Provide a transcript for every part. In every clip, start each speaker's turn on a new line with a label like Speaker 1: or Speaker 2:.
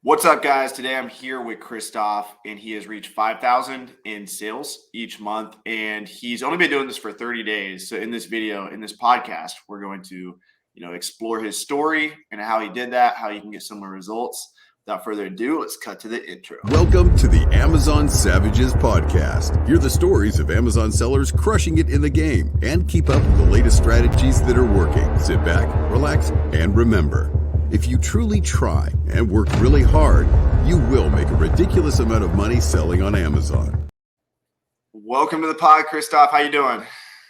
Speaker 1: What's up, guys? Today I'm here with Kristoff, and he has reached 5,000 in sales each month, and he's only been doing this for 30 days. So in this video, in this podcast, we're going to, explore his story and how he did that, how you can get similar results. Without further ado, let's cut to the intro.
Speaker 2: Welcome to the Amazon Savages podcast. Hear the stories of Amazon sellers crushing it in the game and keep up with the latest strategies that are working. Sit back, relax, and remember, if you truly try and work really hard, you will make a ridiculous amount of money selling on Amazon.
Speaker 1: Welcome to the pod, Kristoff. How you doing?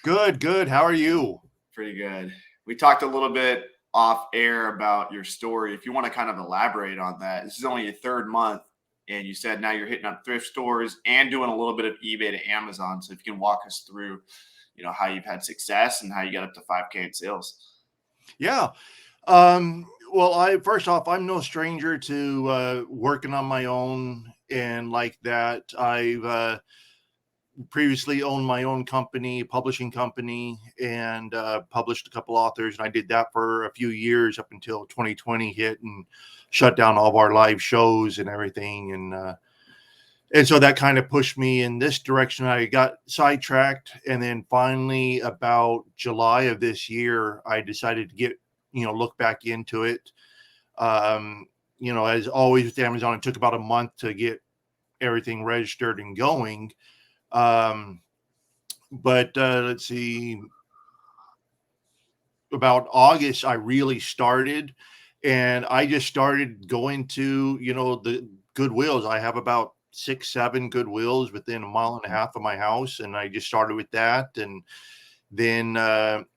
Speaker 3: Good. How are you?
Speaker 1: Pretty good. We talked a little bit off air about your story. If you want to kind of elaborate on that, this is only your third month, and you said now you're hitting up thrift stores and doing a little bit of eBay to Amazon. So if you can walk us through, how you've had success and how you got up to 5K in sales.
Speaker 3: Yeah. Well, first off, I'm no stranger to working on my own and like that. I've previously owned my own company, publishing company, and published a couple authors. And I did that for a few years up until 2020 hit and shut down all of our live shows and everything. And so that kind of pushed me in this direction. I got sidetracked. And then finally, about July of this year, I decided to look back into it. As always with Amazon, it took about a month to get everything registered and going. But let's see, about August, I really started, and I just started going to, the Goodwills. I have about 6-7 Goodwills within a mile and a half of my house. And I just started with that. And then,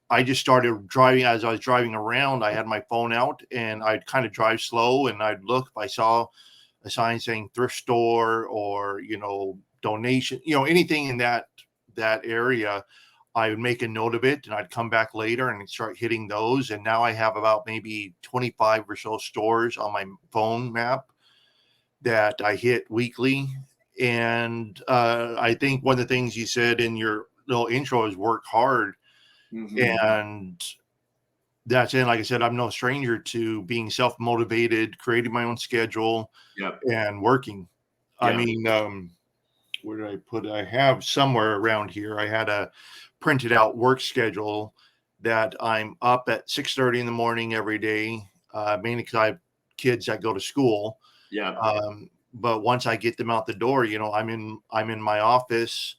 Speaker 3: I just started driving. As I was driving around, I had my phone out and I'd kind of drive slow, and I'd look if I saw a sign saying thrift store or, donation, anything in that area, I would make a note of it, and I'd come back later and start hitting those. And now I have about maybe 25 or so stores on my phone map that I hit weekly. And I think one of the things you said in your little intro is work hard. Mm-hmm. And that's it. Like I said, I'm no stranger to being self-motivated, creating my own schedule, and working. Yep. I mean, where did I put it? I have somewhere around here. I had a printed out work schedule that I'm up at 6:30 in the morning every day, mainly because I have kids that go to school.
Speaker 1: Yeah.
Speaker 3: But once I get them out the door, I'm in my office,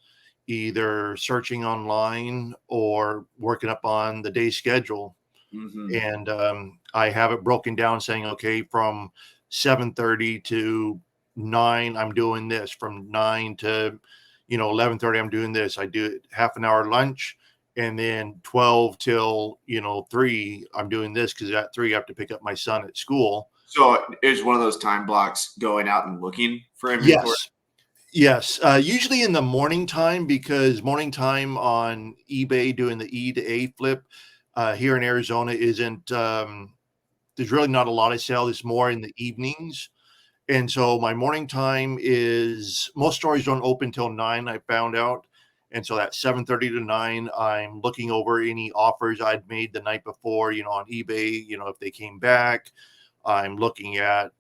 Speaker 3: either searching online or working up on the day schedule. Mm-hmm. And I have it broken down saying, okay, from 7:30 to 9, I'm doing this. From 9 to, 11:30, I'm doing this. I do half an hour lunch, and then 12 till, 3, I'm doing this, because at 3, I have to pick up my son at school.
Speaker 1: So is one of those time blocks going out and looking for inventory?
Speaker 3: Yes. Usually in the morning time, because morning time on eBay doing the E to A flip here in Arizona isn't, there's really not a lot of sale. It's more in the evenings. And so my morning time is, most stores don't open till 9, I found out. And so at 7:30 to 9, I'm looking over any offers I'd made the night before, on eBay, if they came back. I'm looking at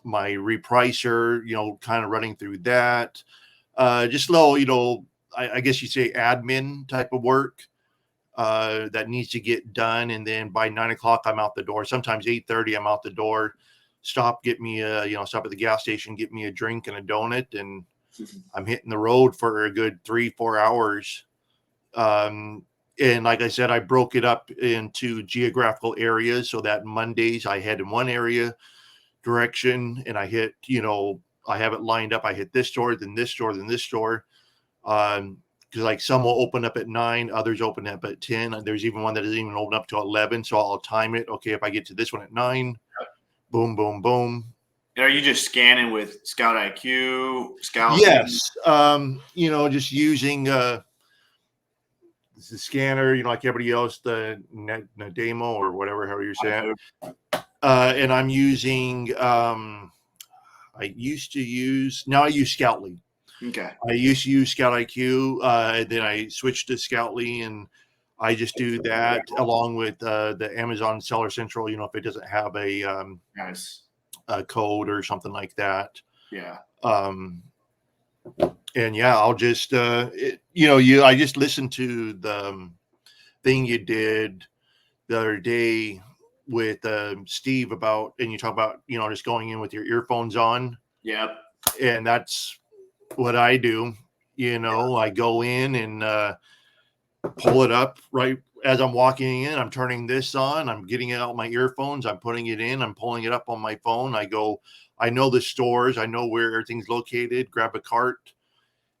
Speaker 3: my repricer, kind of running through that. Just little, I guess you'd say admin type of work that needs to get done. And then by 9 o'clock, I'm out the door. Sometimes 8:30, I'm out the door. Stop at the gas station, get me a drink and a donut, and I'm hitting the road for a good 3-4 hours. And like I said, I broke it up into geographical areas so that Mondays I head in one area direction, and I hit, I have it lined up. I hit this store, then this store, then this store. Because like some will open up at 9, others open up at 10. And there's even one that doesn't even open up to 11. So I'll time it. Okay, if I get to this one at 9, boom, boom, boom.
Speaker 1: And are you just scanning with Scout IQ, Scout?
Speaker 3: Yes. Just using the scanner, like everybody else, the Nademo or whatever, however you say it. And I'm using, I use Scoutly.
Speaker 1: Okay.
Speaker 3: I used to use Scout IQ. Then I switched to Scoutly, and I just do that along with the Amazon Seller Central. If it doesn't have a code or something like that.
Speaker 1: Yeah.
Speaker 3: And yeah, I'll just, I just listened to the thing you did the other day with Steve about, and you talk about, just going in with your earphones on.
Speaker 1: Yep.
Speaker 3: And that's what I do. I go in and pull it up right as I'm walking in. I'm turning this on. I'm getting out my earphones. I'm putting it in. I'm pulling it up on my phone. I know the stores. I know where everything's located. Grab a cart,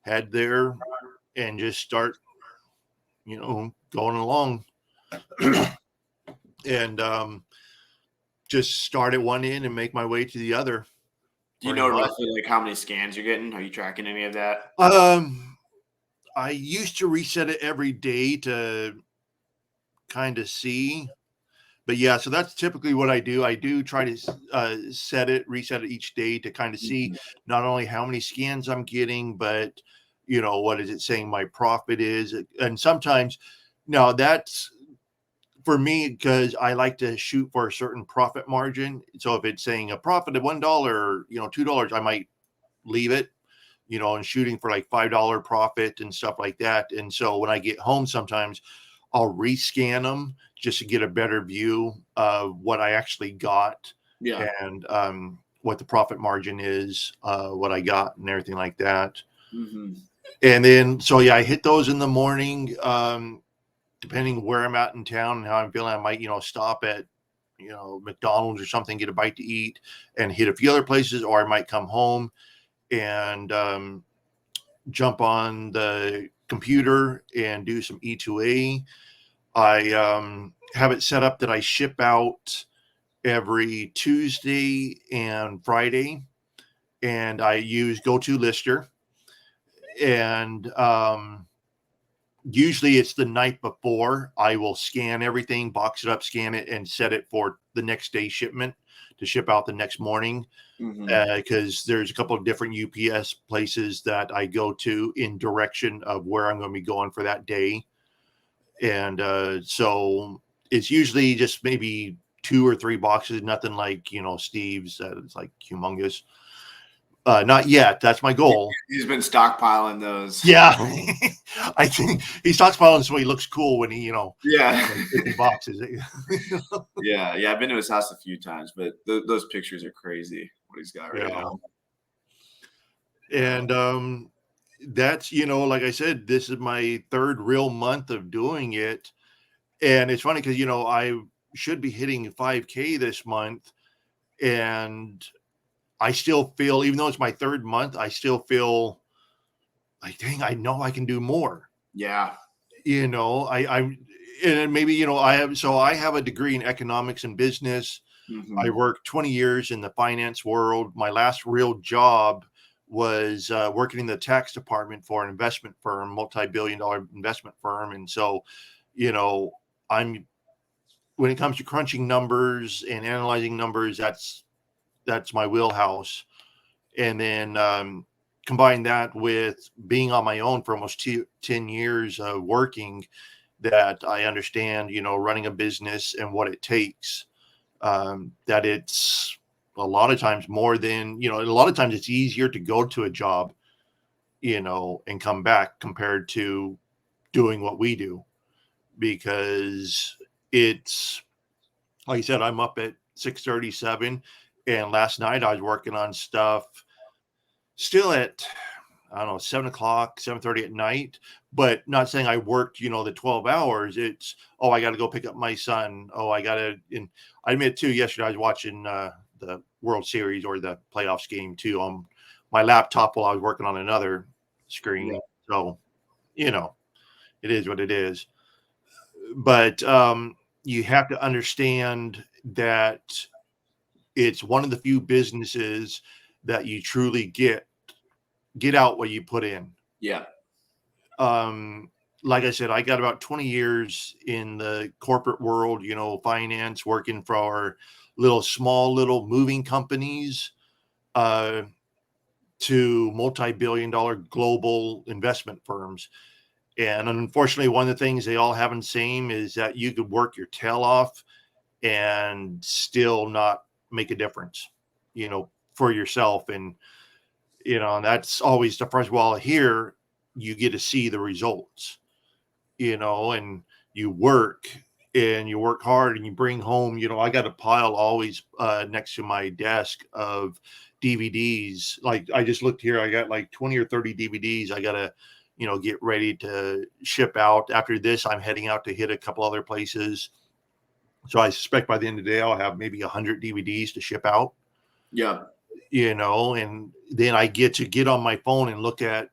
Speaker 3: head there, and just start, going along. And just start at one end and make my way to the other.
Speaker 1: Do you know roughly like how many scans you're getting? Are you tracking any of that?
Speaker 3: I used to reset it every day to kind of see, but yeah, so that's typically what I do. I do try to reset it each day to kind of see not only how many scans I'm getting, but what is it saying my profit is. And sometimes now that's for me, because I like to shoot for a certain profit margin. So if it's saying a profit of $1, $2, I might leave it, and shooting for like $5 profit and stuff like that. And so when I get home, sometimes I'll rescan them just to get a better view of what I actually got.
Speaker 1: Yeah.
Speaker 3: And what the profit margin is, what I got and everything like that.
Speaker 1: Mm-hmm.
Speaker 3: And then, so yeah, I hit those in the morning. Depending where I'm at in town and how I'm feeling, I might, stop at, McDonald's or something, get a bite to eat and hit a few other places, or I might come home and jump on the computer and do some E2A. I have it set up that I ship out every Tuesday and Friday, and I use GoToLister. And usually it's the night before. I will scan everything, box it up, scan it, and set it for the next day shipment to ship out the next morning. Because there's a couple of different UPS places that I go to in direction of where I'm going to be going for that day. And so it's usually just maybe 2 or 3 boxes, nothing like, Steve's. It's like humongous. Not yet. That's my goal.
Speaker 1: He's been stockpiling those.
Speaker 3: Yeah. I think he stockpiling so he looks cool when he,
Speaker 1: yeah,
Speaker 3: 50 boxes.
Speaker 1: yeah. I've been to his house a few times, but those pictures are crazy. What he's got right now.
Speaker 3: And that's, like I said, this is my 3rd real month of doing it. And it's funny because, I should be hitting 5K this month, and I still feel, even though it's my 3rd month, I still feel like, dang, I know I can do more.
Speaker 1: Yeah.
Speaker 3: I'm, and maybe, I have a degree in economics and business.
Speaker 1: Mm-hmm.
Speaker 3: I worked 20 years in the finance world. My last real job was working in the tax department for an investment firm, multi-billion-dollar investment firm. And so, when it comes to crunching numbers and analyzing numbers, that's my wheelhouse. And then combine that with being on my own for almost 10 years of working, that I understand, running a business and what it takes. That it's a lot of times more than, a lot of times it's easier to go to a job, and come back compared to doing what we do, because it's, like I said, I'm up at 6:37, and last night I was working on stuff still at, I don't know, 7:30 at night, but not saying I worked, the 12 hours. It's, I got to go pick up my son. And I admit too, yesterday I was watching the World Series or the playoffs game too on my laptop while I was working on another screen. Yeah. So, it is what it is. But you have to understand that it's one of the few businesses that you truly get out what you put in.
Speaker 1: Yeah.
Speaker 3: Like I said, I got about 20 years in the corporate world, finance, working for small little moving companies to multi-billion-dollar global investment firms. And unfortunately, one of the things they all have in same is that you could work your tail off and still not make a difference. for yourself. And, and that's always the first. While here, you get to see the results, and you work hard and you bring home, I got a pile always next to my desk of DVDs. Like I just looked here, I got like 20 or 30 DVDs. I got to, get ready to ship out. After this, I'm heading out to hit a couple other places. So I suspect by the end of the day, I'll have maybe 100 DVDs to ship out.
Speaker 1: Yeah.
Speaker 3: And then I get on my phone and look at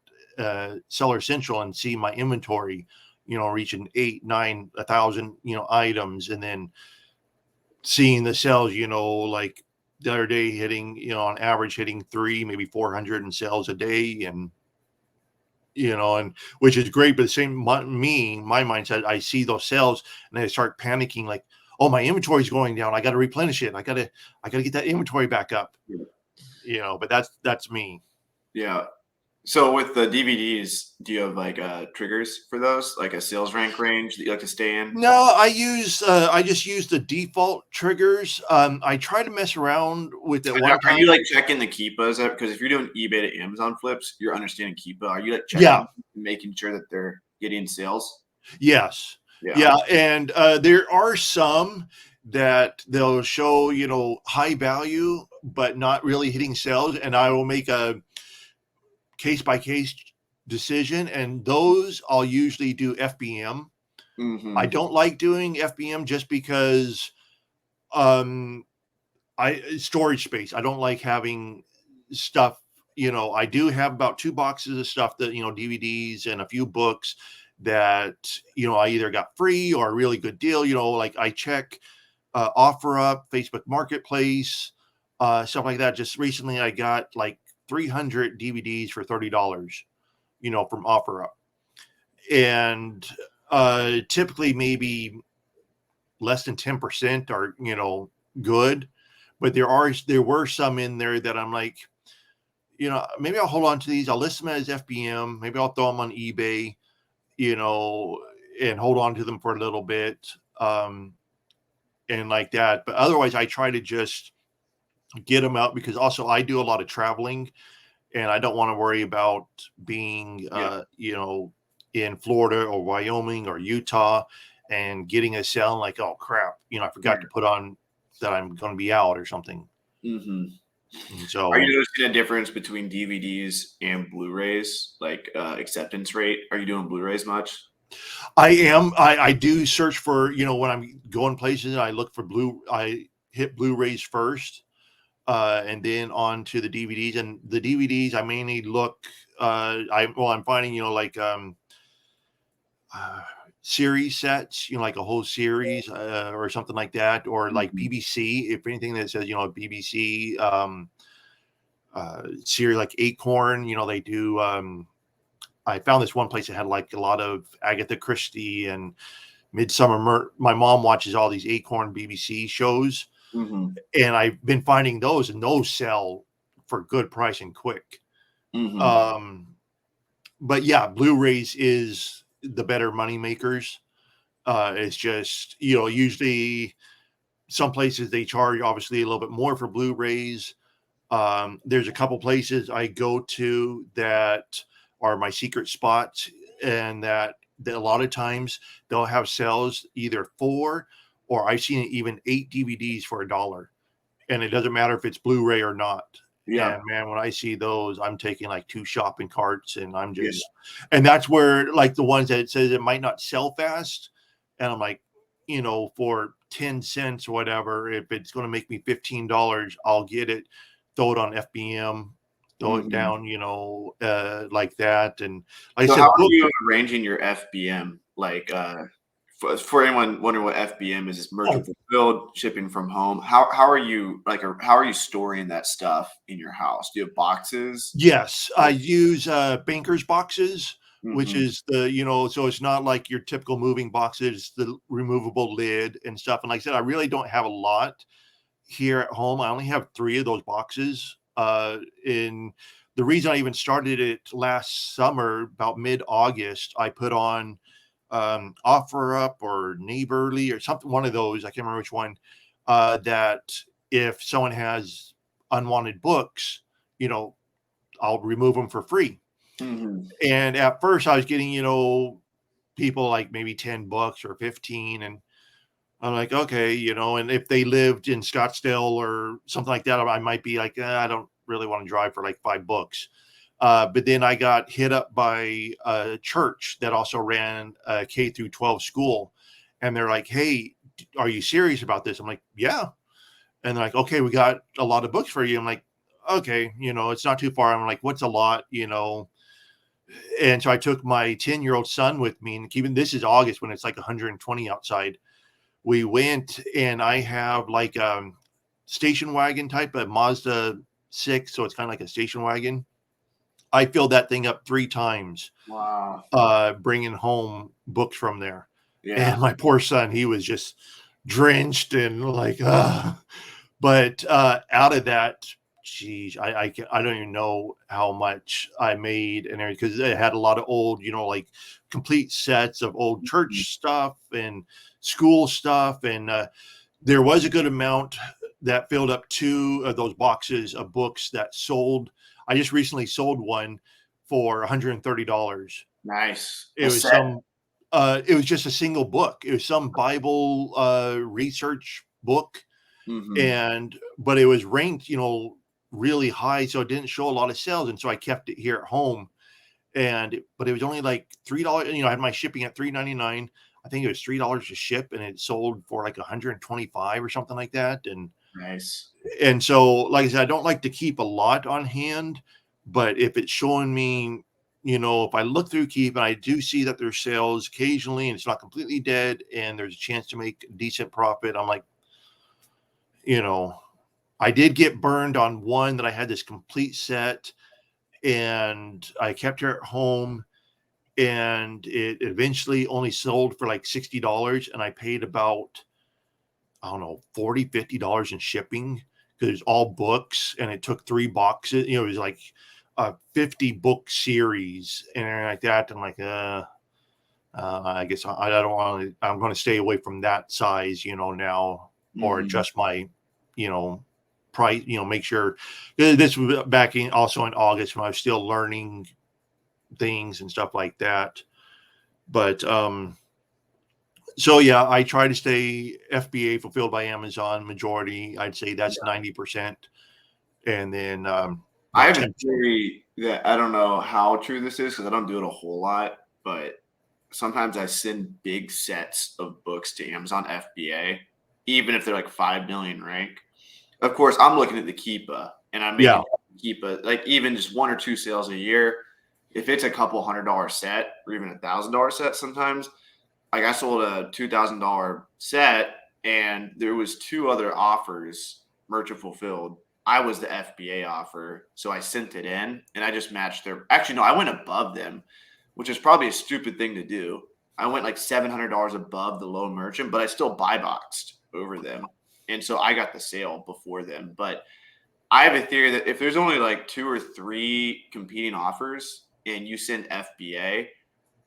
Speaker 3: Seller Central and see my inventory, reaching 8, 9, 1,000, items, and then seeing the sales, like the other day hitting, on average hitting 3, maybe 400 in sales a day. And, and which is great. But the same, my mindset, I see those sales and I start panicking like, oh, my inventory is going down. I got to replenish it. I got to get that inventory back up, but that's me.
Speaker 1: Yeah. So with the DVDs, do you have like triggers for those, like a sales rank range that you like to stay in?
Speaker 3: No, I just use the default triggers. I try to mess around with it one time.
Speaker 1: Are you like checking the Keepas? Because if you're doing eBay to Amazon flips, you're understanding Keepa. Are you like checking, making sure that they're getting sales?
Speaker 3: Yes. Yeah. And there are some that they'll show, high value, but not really hitting sales. And I will make a case by case decision. And those I'll usually do FBM.
Speaker 1: Mm-hmm.
Speaker 3: I don't like doing FBM just because storage space. I don't like having stuff, I do have about 2 boxes of stuff that, DVDs and a few books that, I either got free or a really good deal, like I check OfferUp, Facebook Marketplace, stuff like that. Just recently I got like 300 DVDs for $30, from OfferUp. And typically maybe less than 10% are, good, but there were some in there that I'm like, maybe I'll hold on to these. I'll list them as FBM. Maybe I'll throw them on eBay, and hold on to them for a little bit. And like that. But otherwise I try to just get them out because also I do a lot of traveling and I don't want to worry about being, in Florida or Wyoming or Utah and getting a sale like, oh crap, I forgot to put on that I'm going to be out or something.
Speaker 1: Mm-hmm.
Speaker 3: So
Speaker 1: are you noticing a difference between DVDs and Blu-rays, like acceptance rate? Are you doing Blu-rays much?
Speaker 3: I am. I do search for, when I'm going places, I look for I hit Blu-rays first, and then on to the DVDs. And the DVDs, I mainly look, I'm finding, series sets, like a whole series, or something like that, or like BBC, if anything that says, BBC, series like Acorn, they do, I found this one place that had like a lot of Agatha Christie and Midsummer. My mom watches all these Acorn BBC shows, and I've been finding those, and those sell for good price and quick. But yeah, Blu-rays is the better money makers. It's just, usually some places they charge obviously a little bit more for Blu-rays. There's a couple places I go to that are my secret spots, and that a lot of times they'll have sales either 4 or I've seen even 8 DVDs for $1, and it doesn't matter if it's Blu-ray or not. Yeah. And man, when I see those, I'm taking like 2 shopping carts, and I'm just, and that's where like the ones that it says it might not sell fast. And I'm like, for 10 cents or whatever, if it's going to make me $15, I'll get it, throw it on FBM, throw it down, like that. And like
Speaker 1: so
Speaker 3: I said,
Speaker 1: how are you arranging your FBM? Like, for anyone wondering what FBM is, it's merchant fulfilled, shipping from home. How are you storing that stuff in your house? Do you have boxes?
Speaker 3: Yes, I use bankers boxes, which is the, so it's not like your typical moving boxes, it's the removable lid and stuff. And like I said, I really don't have a lot here at home. I only have 3 of those boxes. In the reason I even started it last summer, about mid-August, I put on OfferUp or Neighborly or something, one of those, I can't remember which one, that if someone has unwanted books, I'll remove them for free.
Speaker 1: Mm-hmm.
Speaker 3: And at first I was getting, people like maybe 10 bucks or 15. And I'm like, okay, and if they lived in Scottsdale or something like that, I might be like, I don't really want to drive for like $5. But then I got hit up by a church that also ran a K through 12 school. And they're like, hey, are you serious about this? I'm like, yeah. And they're like, okay, we got a lot of books for you. I'm like, okay, it's not too far. I'm like, what's a lot, And so I took my 10-year-old son with me, and even this is August when it's like 120 outside. We went, and I have like station wagon type, a Mazda 6. So it's kind of like a station wagon. I filled that thing up 3 times,
Speaker 1: Wow.
Speaker 3: bringing home books from there.
Speaker 1: Yeah.
Speaker 3: And my poor son, he was just drenched and like, but out of that, geez, I don't even know how much I made and everything, because it had a lot of old, like complete sets of old church stuff and school stuff. And there was a good amount that filled up 2 of those boxes of books that sold. I just recently sold one for $130.
Speaker 1: Nice.
Speaker 3: It was it was just a single book. It was some Bible research book.
Speaker 1: Mm-hmm.
Speaker 3: But it was ranked, really high. So it didn't show a lot of sales. And so I kept it here at home. But it was only like $3. I had my shipping at $3.99. I think it was $3 to ship, and it sold for like 125 or something like that.
Speaker 1: Nice.
Speaker 3: And so, like I said, I don't like to keep a lot on hand, but if it's showing me, if I look through Keep and I do see that there's sales occasionally and it's not completely dead and there's a chance to make a decent profit, I'm like, I did get burned on one that I had this complete set, and I kept her at home, and it eventually only sold for like $60, and I paid about, I don't know, $40-50 in shipping, because it's all books, and it took 3 boxes. It was like a 50 book series and everything like that. I'm like, I guess I don't want to. I'm going to stay away from that size, now, or adjust my, price. Make sure. This was back in also in August when I was still learning things and stuff like that. But so yeah, I try to stay FBA, fulfilled by Amazon, majority. I'd say that's 90%, and then
Speaker 1: I have a theory that I don't know how true this is because I don't do it a whole lot, but sometimes I send big sets of books to Amazon FBA, even if they're like 5 million rank. Of course, I'm looking at the Keepa, and I'm making Keepa like even just 1 or 2 sales a year. If it's a couple $100 set or even $1,000 set, sometimes like I sold a $2,000 set, and there was 2 other offers, merchant fulfilled. I was the FBA offer, so I sent it in, and I just matched their. Actually, no, I went above them, which is probably a stupid thing to do. I went like $700 above the low merchant, but I still buy boxed over them, and so I got the sale before them. But I have a theory that if there's only like 2 or 3 competing offers, and you send FBA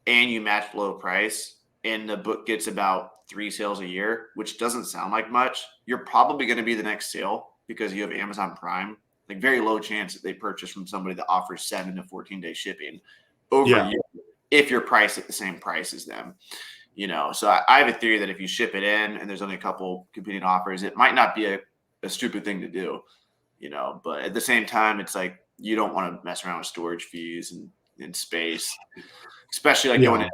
Speaker 1: and you match low price, and the book gets about 3 sales a year, which doesn't sound like much, you're probably going to be the next sale because you have Amazon Prime. Like very low chance that they purchase from somebody that offers 7 to 14-day shipping over you if you're priced at the same price as them. So I have a theory that if you ship it in and there's only a couple competing offers, it might not be a stupid thing to do, but at the same time, it's like you don't want to mess around with storage fees and space, especially like going in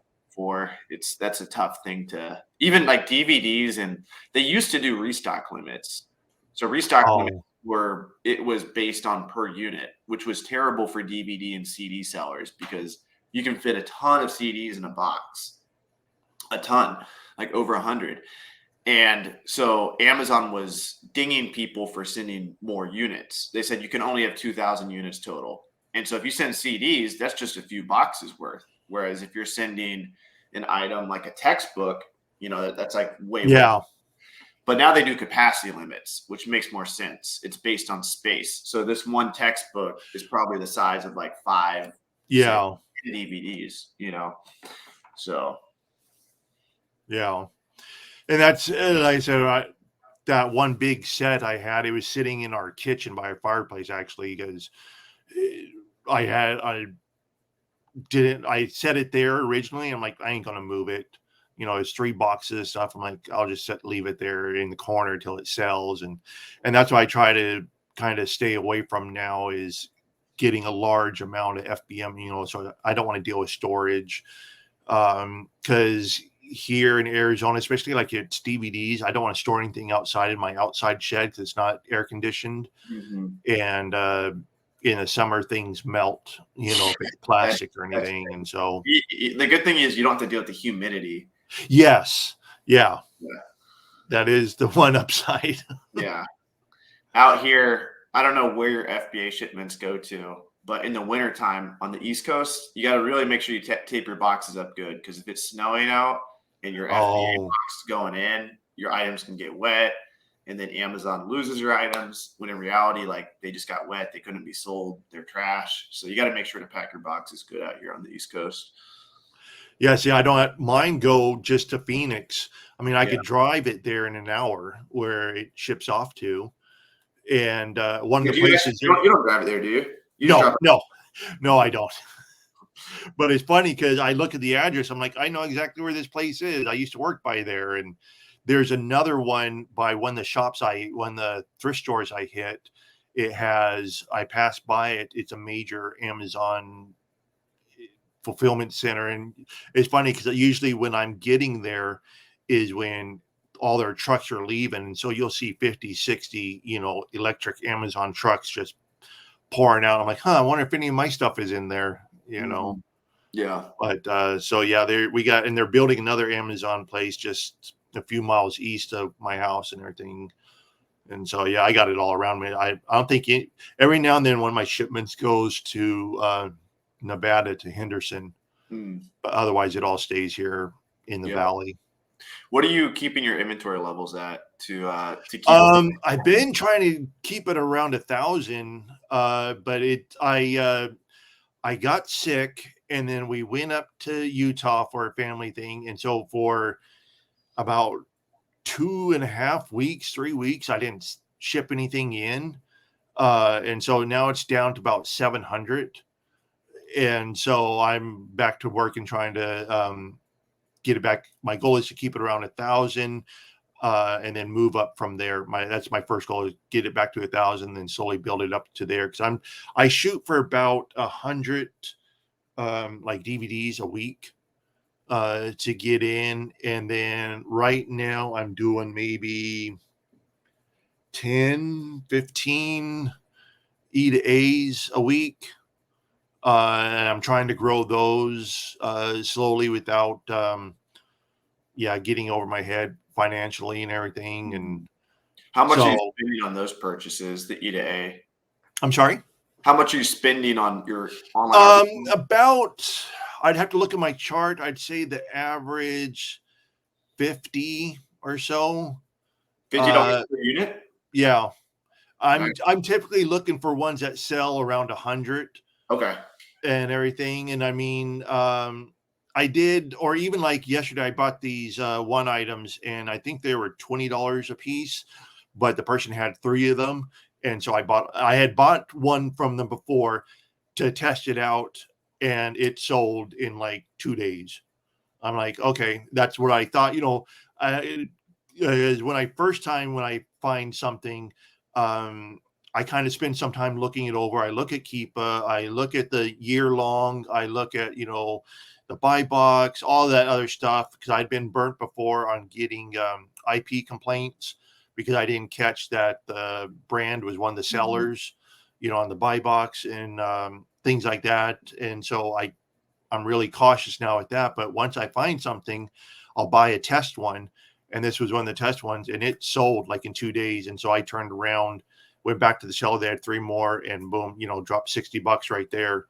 Speaker 1: that's a tough thing to even like DVDs, and they used to do restock limits. So restock limits it was based on per unit, which was terrible for DVD and CD sellers because you can fit a ton of CDs in a box, a ton, like over 100. And so Amazon was dinging people for sending more units. They said you can only have 2,000 units total. And so if you send CDs, that's just a few boxes worth. Whereas if you're sending an item like a textbook, that's like way more. But now they do capacity limits, which makes more sense. It's based on space. So this one textbook is probably the size of like 5 DVDs, So
Speaker 3: yeah. And that's, like I said, that one big set I had, it was sitting in our kitchen by our fireplace, actually, because I set it there originally. I'm like, I ain't gonna move it. It's 3 boxes of stuff. I'm like, I'll just leave it there in the corner till it sells. And that's what I try to kind of stay away from now, is getting a large amount of FBM, so I don't want to deal with storage. Because here in Arizona, especially like it's DVDs, I don't want to store anything outside in my outside shed because it's not air conditioned.
Speaker 1: Mm-hmm.
Speaker 3: And in the summer, things melt, if it's plastic or anything. And so
Speaker 1: the good thing is you don't have to deal with the humidity.
Speaker 3: Yes. Yeah. That is the one upside.
Speaker 1: Yeah. Out here, I don't know where your FBA shipments go to, but in the wintertime on the East Coast, you got to really make sure you tape your boxes up good, because if it's snowing out and your FBA box is going in, your items can get wet, and then Amazon loses your items when in reality, like, they just got wet. They couldn't be sold. They're trash. So you got to make sure to pack your boxes good out here on the East Coast.
Speaker 3: Yeah, see, I don't mind go just to Phoenix. I mean, I could drive it there in an hour where it ships off to. And one of the places
Speaker 1: you don't drive it there, do you?
Speaker 3: No, I don't. But it's funny because I look at the address. I'm like, I know exactly where this place is. I used to work by there. And there's another one by one of the thrift stores I hit. I passed by it. It's a major Amazon fulfillment center. And it's funny because usually when I'm getting there is when all their trucks are leaving. And so you'll see 50, 60, electric Amazon trucks just pouring out. I'm like, I wonder if any of my stuff is in there,
Speaker 1: Mm-hmm. Yeah.
Speaker 3: But so yeah, they're building another Amazon place just a few miles east of my house and everything. And so, yeah, I got it all around me. I don't think every now and then one of my shipments goes to Nevada to Henderson, but otherwise it all stays here in the valley.
Speaker 1: What are you keeping your inventory levels at to keep?
Speaker 3: I've been trying to keep it around 1,000, but I got sick, and then we went up to Utah for a family thing, and so for about 2.5 weeks, 3 weeks, I didn't ship anything in, and so now it's down to about 700, and so I'm back to work and trying to get it back. My goal is to keep it around 1,000, and then move up from there. That's my first goal, is get it back to 1,000, then slowly build it up to there. Because I shoot for about 100 like DVDs a week to get in, and then right now I'm doing maybe 10, 15 E to A's a week. And I'm trying to grow those slowly without getting over my head financially and everything. And
Speaker 1: how much are you spending on those purchases, the E to A?
Speaker 3: I'm sorry?
Speaker 1: How much are you spending on your online?
Speaker 3: I'd have to look at my chart. I'd say the average 50 or so.
Speaker 1: $50 per unit?
Speaker 3: Yeah. I'm typically looking for ones that sell around 100.
Speaker 1: Okay.
Speaker 3: And everything. And I mean, I did, or even like yesterday, I bought these one items, and I think they were $20 a piece, but the person had 3 of them. And so I had bought one from them before to test it out, and it sold in like 2 days. I'm like, okay, that's what I thought. When I find something, I kind of spend some time looking it over. I look at Keepa, I look at the year long, I look at, the buy box, all that other stuff, because I'd been burnt before on getting IP complaints because I didn't catch that the brand was one of the sellers, on the buy box and things like that. And so I'm really cautious now with that. But once I find something, I'll buy a test one. And this was one of the test ones, and it sold like in 2 days. And so I turned around, went back to the seller. They had 3 more, and boom, dropped $60 right there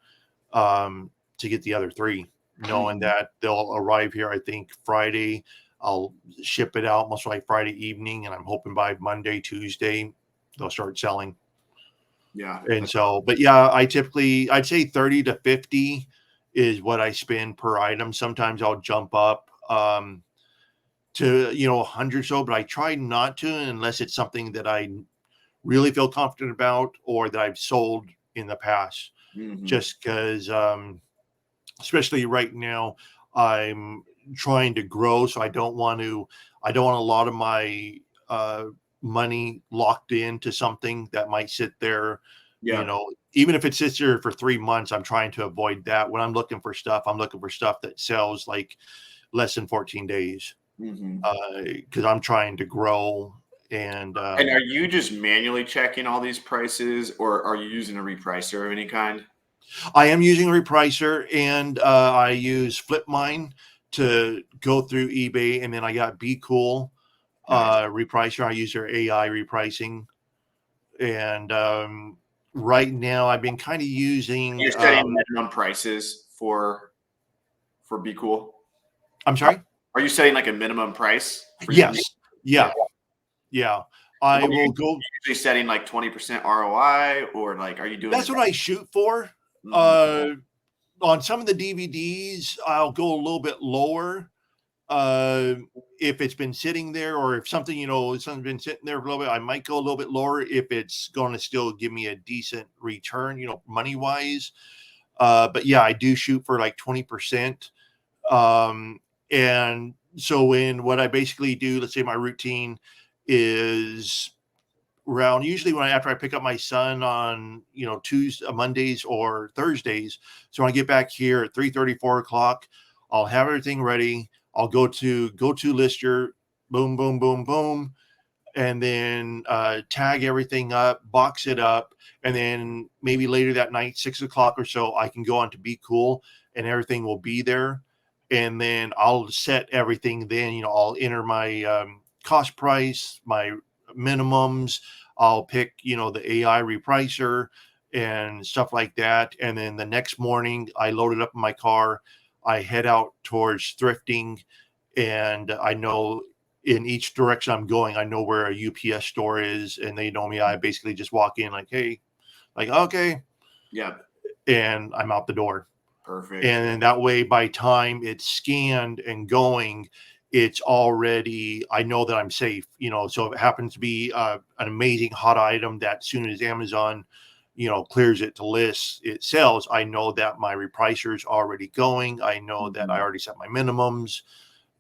Speaker 3: to get the other 3, knowing that they'll arrive here, I think Friday. I'll ship it out most likely Friday evening, and I'm hoping by Monday, Tuesday, they'll start selling.
Speaker 1: Yeah.
Speaker 3: And so, but yeah, I'd say 30 to 50 is what I spend per item. Sometimes I'll jump up. to, 100 or so, but I try not to unless it's something that I really feel confident about or that I've sold in the past.
Speaker 1: Mm-hmm.
Speaker 3: Just because, especially right now, I'm trying to grow, so I don't want a lot of my money locked into something that might sit there.
Speaker 1: Yeah.
Speaker 3: Even if it sits there for 3 months, I'm trying to avoid that. When I'm looking for stuff, I'm looking for stuff that sells like less than 14 days,
Speaker 1: Mm-hmm.
Speaker 3: because I'm trying to grow. And
Speaker 1: And are you just manually checking all these prices, or are you using a repricer of any kind?
Speaker 3: I am using a repricer, and I use FlipMine to go through eBay, and then I got Be Cool
Speaker 1: Nice.
Speaker 3: repricer. I use their AI repricing, and right now I've been kind of using.
Speaker 1: You're setting minimum prices for Be Cool.
Speaker 3: I'm sorry.
Speaker 1: Are you setting like a minimum price for your?
Speaker 3: Yes.
Speaker 1: Yeah.
Speaker 3: Yeah. I
Speaker 1: What are you
Speaker 3: will go.
Speaker 1: usually setting like 20% ROI, or like are you doing?
Speaker 3: That's what I shoot for.
Speaker 1: Mhm.
Speaker 3: On some of the DVDs, I'll go a little bit lower. Uh, if it's been sitting there, or if something, something's been sitting there for a little bit, I might go a little bit lower if it's going to still give me a decent return, money wise. But yeah, I do shoot for like 20%. And so what I basically do, let's say my routine is around usually after I pick up my son on Tuesday, Mondays or Thursdays. So when I get back here at 3:30, 4 o'clock, I'll have everything ready. I'll go to Lister, boom, boom, boom, boom, and then tag everything up, box it up, and then maybe later that night, 6 o'clock or so, I can go on to Be Cool, and everything will be there. And then I'll set everything. Then I'll enter my cost price, my minimums. I'll pick the AI repricer and stuff like that. And then the next morning, I load it up in my car. I head out towards thrifting, and I know in each direction I'm going, I know where a UPS store is, and they know me. I basically just walk in like, hey, like, okay,
Speaker 1: Yeah.
Speaker 3: and I'm out the door.
Speaker 1: Perfect.
Speaker 3: And then that way, by time it's scanned and going, it's already, I know that I'm safe, so if it happens to be an amazing hot item that as soon as Amazon, clears it to list, it sells, I know that my repricer is already going. I know that I already set my minimums.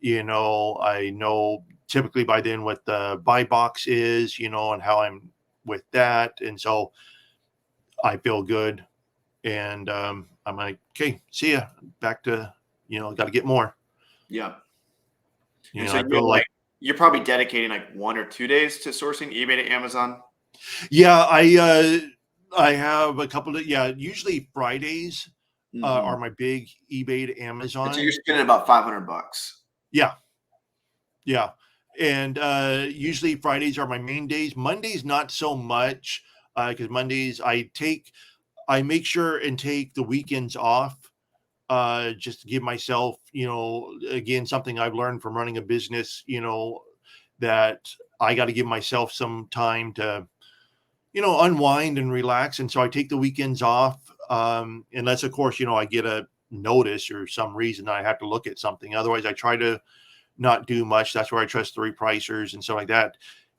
Speaker 3: I know typically by then what the buy box is, and how I'm with that. And so I feel good. And I'm like, okay, see ya. Back to, got to get more.
Speaker 1: Yeah. And so
Speaker 3: I feel like,
Speaker 1: you're probably dedicating like 1 or 2 days to sourcing eBay to Amazon.
Speaker 3: yeah, I have a couple of, usually Fridays are my big eBay to
Speaker 1: And so
Speaker 3: Amazon.
Speaker 1: you're spending about $500.
Speaker 3: Yeah. Yeah. And usually Fridays are my main days. Mondays, not so much, because Mondays I make sure and take the weekends off, just to give myself, again, something I've learned from running a business, that I got to give myself some time to, unwind and relax. And so I take the weekends off, unless, of course, I get a notice or some reason I have to look at something. Otherwise, I try to not do much. That's where I trust the repricers and stuff like that.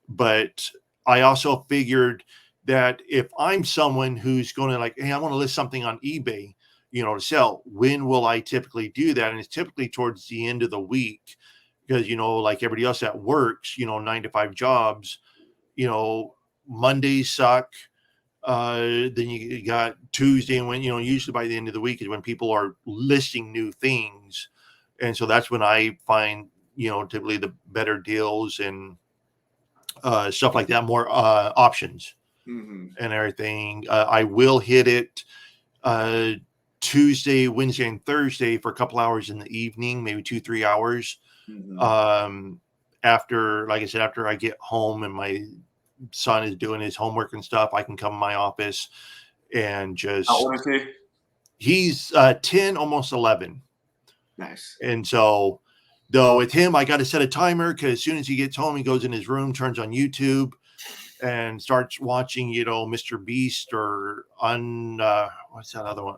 Speaker 3: But I also figured that if I'm someone who's going to like, hey, I want to list something on eBay, to sell, when will I typically do that? And it's typically towards the end of the week because, like everybody else that works, 9 to 5 jobs, Mondays suck. Then you got Tuesday, and when, usually by the end of the week is when people are listing new things. And so that's when I find, typically the better deals and stuff like that, more options and everything. I will hit it Tuesday, Wednesday, and Thursday for a couple hours in the evening, maybe 2-3 hours. After, like I said, after I get home and my son is doing his homework and stuff, I can come in my office and just.
Speaker 1: How old is he?
Speaker 3: He's 10, almost 11.
Speaker 1: Nice.
Speaker 3: And so, though with him, I got to set a timer because as soon as he gets home, he goes in his room, turns on YouTube, and starts watching, Mr. Beast or what's that other one?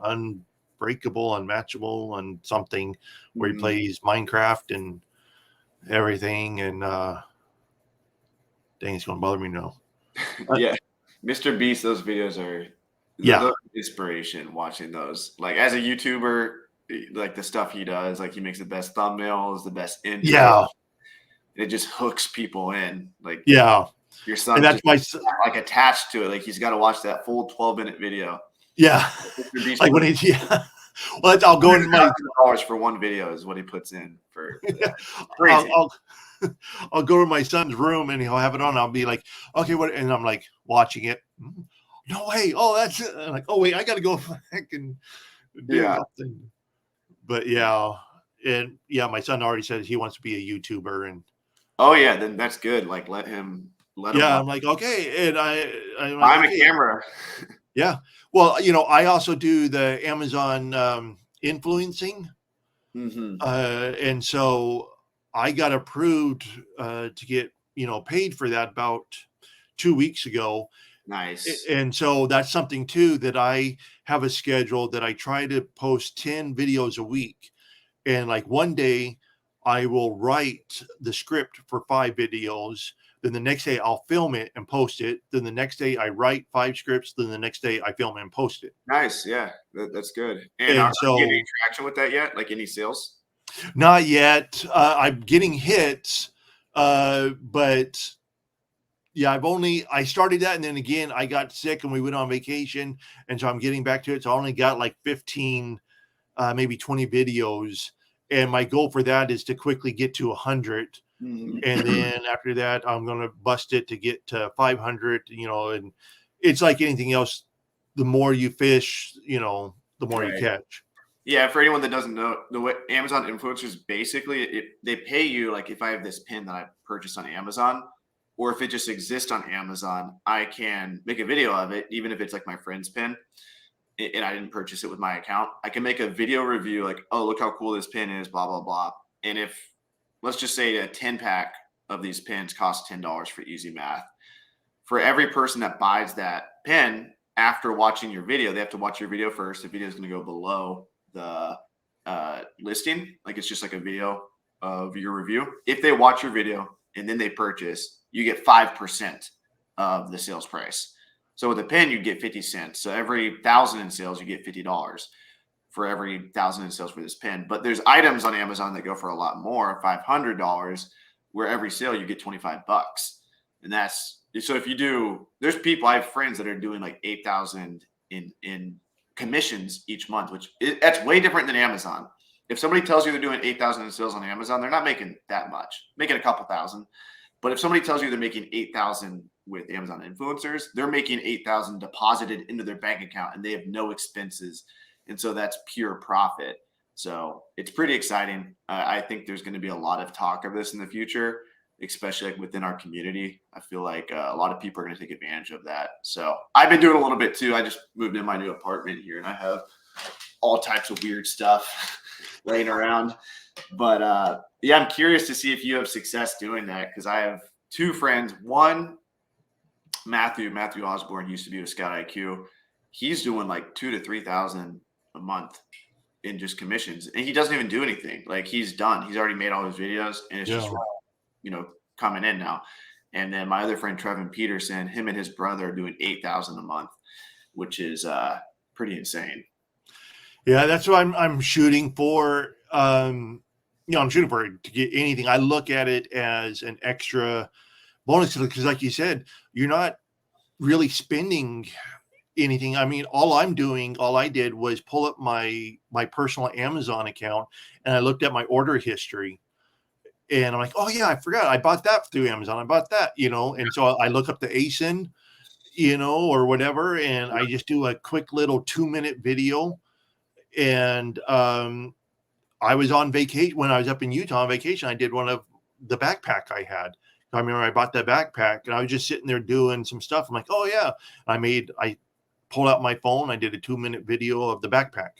Speaker 3: Unbreakable, Unmatchable, and something where he plays Minecraft. And everything. And dang, it's going to bother me now.
Speaker 1: Yeah, Mr. Beast, those videos are
Speaker 3: Yeah.
Speaker 1: inspiration watching those. Like as a YouTuber, like the stuff he does, like he makes the best thumbnails, the best intro.
Speaker 3: Yeah.
Speaker 1: It just hooks people in. Like
Speaker 3: Yeah.
Speaker 1: your
Speaker 3: And
Speaker 1: son's
Speaker 3: that's
Speaker 1: just like attached to it. Like he's got to watch that full 12-minute video.
Speaker 3: Yeah.
Speaker 1: Mr. Beast
Speaker 3: Like when he, yeah. Well, I'll go in my
Speaker 1: $100,000 for one video is what he puts in for. Yeah. Crazy.
Speaker 3: I'll go to my son's room and he'll have it on. I'll be like, okay, what? And I'm like watching it. No way. Oh, that's it. I'm like, oh wait, I got to go back and do something. But yeah, and yeah, my son already said he wants to be a YouTuber, and
Speaker 1: oh yeah, then that's good. Like let him.
Speaker 3: Yeah, I'm like, okay, and I'm
Speaker 1: like, a camera.
Speaker 3: Yeah, well, I also do the Amazon influencing, and so I got approved to get paid for that about 2 weeks ago.
Speaker 1: Nice.
Speaker 3: And so that's something too that I have a schedule that I try to post 10 videos a week. And like one day I will write the script for 5 videos. Then the next day I'll film it and post it. Then the next day I write 5 scripts. Then the next day I film it and post it.
Speaker 1: Nice. Yeah, that's good. And are you getting any traction with that yet? Like any sales?
Speaker 3: Not yet. I'm getting hits, but yeah, I started that. And then again, I got sick and we went on vacation. And so I'm getting back to it. So I only got like 15, maybe 20 videos. And my goal for that is to quickly get to 100. And then after that, I'm going to bust it to get to 500, and it's like anything else. The more you fish, the more you catch.
Speaker 1: Yeah. For anyone that doesn't know, the way Amazon influencers, basically they pay you. Like if I have this pin that I purchased on Amazon, or if it just exists on Amazon, I can make a video of it, even if it's like my friend's pin and I didn't purchase it with my account. I can make a video review like, oh, look how cool this pin is, blah, blah, blah. And if, let's just say a 10-pack of these pins costs $10 for easy math. For every person that buys that pin after watching your video, they have to watch your video first. The video is going to go below the listing. Like it's just like a video of your review. If they watch your video and then they purchase, you get 5% of the sales price. So with a pin, you get 50 cents. So every 1,000 in sales, you get $50 for every 1,000 in sales for this pin. But there's items on Amazon that go for a lot more, $500, where every sale you get $25. And that's, so if you do, there's people, I have friends that are doing like 8,000 in commissions each month, which that's way different than Amazon. If somebody tells you they're doing 8,000 in sales on Amazon, they're not making that much, making a couple thousand. But if somebody tells you they're making 8,000 with Amazon influencers, they're making 8,000 deposited into their bank account and they have no expenses. And so that's pure profit. So it's pretty exciting. I think there's going to be a lot of talk of this in the future, especially like within our community. I feel like a lot of people are going to take advantage of that. So I've been doing a little bit too. I just moved in my new apartment here and I have all types of weird stuff laying around. But yeah, I'm curious to see if you have success doing that, because I have 2 friends. One, Matthew Osborne, used to be with Scout IQ. He's doing like 2,000 to 3,000 a month in just commissions, and he doesn't even do anything. Like he's done. He's already made all his videos, and it's just coming in now. And then my other friend Trevin Peterson, him and his brother are doing 8,000 a month, which is pretty insane. Yeah,
Speaker 3: that's what I'm shooting for. I'm shooting for to get anything. I look at it as an extra bonus because, like you said, you're not really spending anything. I mean, all I did was pull up my personal Amazon account and I looked at my order history. And I'm like, oh yeah, I forgot. I bought that through Amazon. I bought that, and so I look up the ASIN, or whatever. And I just do a quick little 2-minute video. And I was on vacation when I was up in Utah on vacation. I did one of the backpack I had. I remember I bought that backpack and I was just sitting there doing some stuff. I'm like, oh yeah. I pulled out my phone. I did a 2-minute video of the backpack.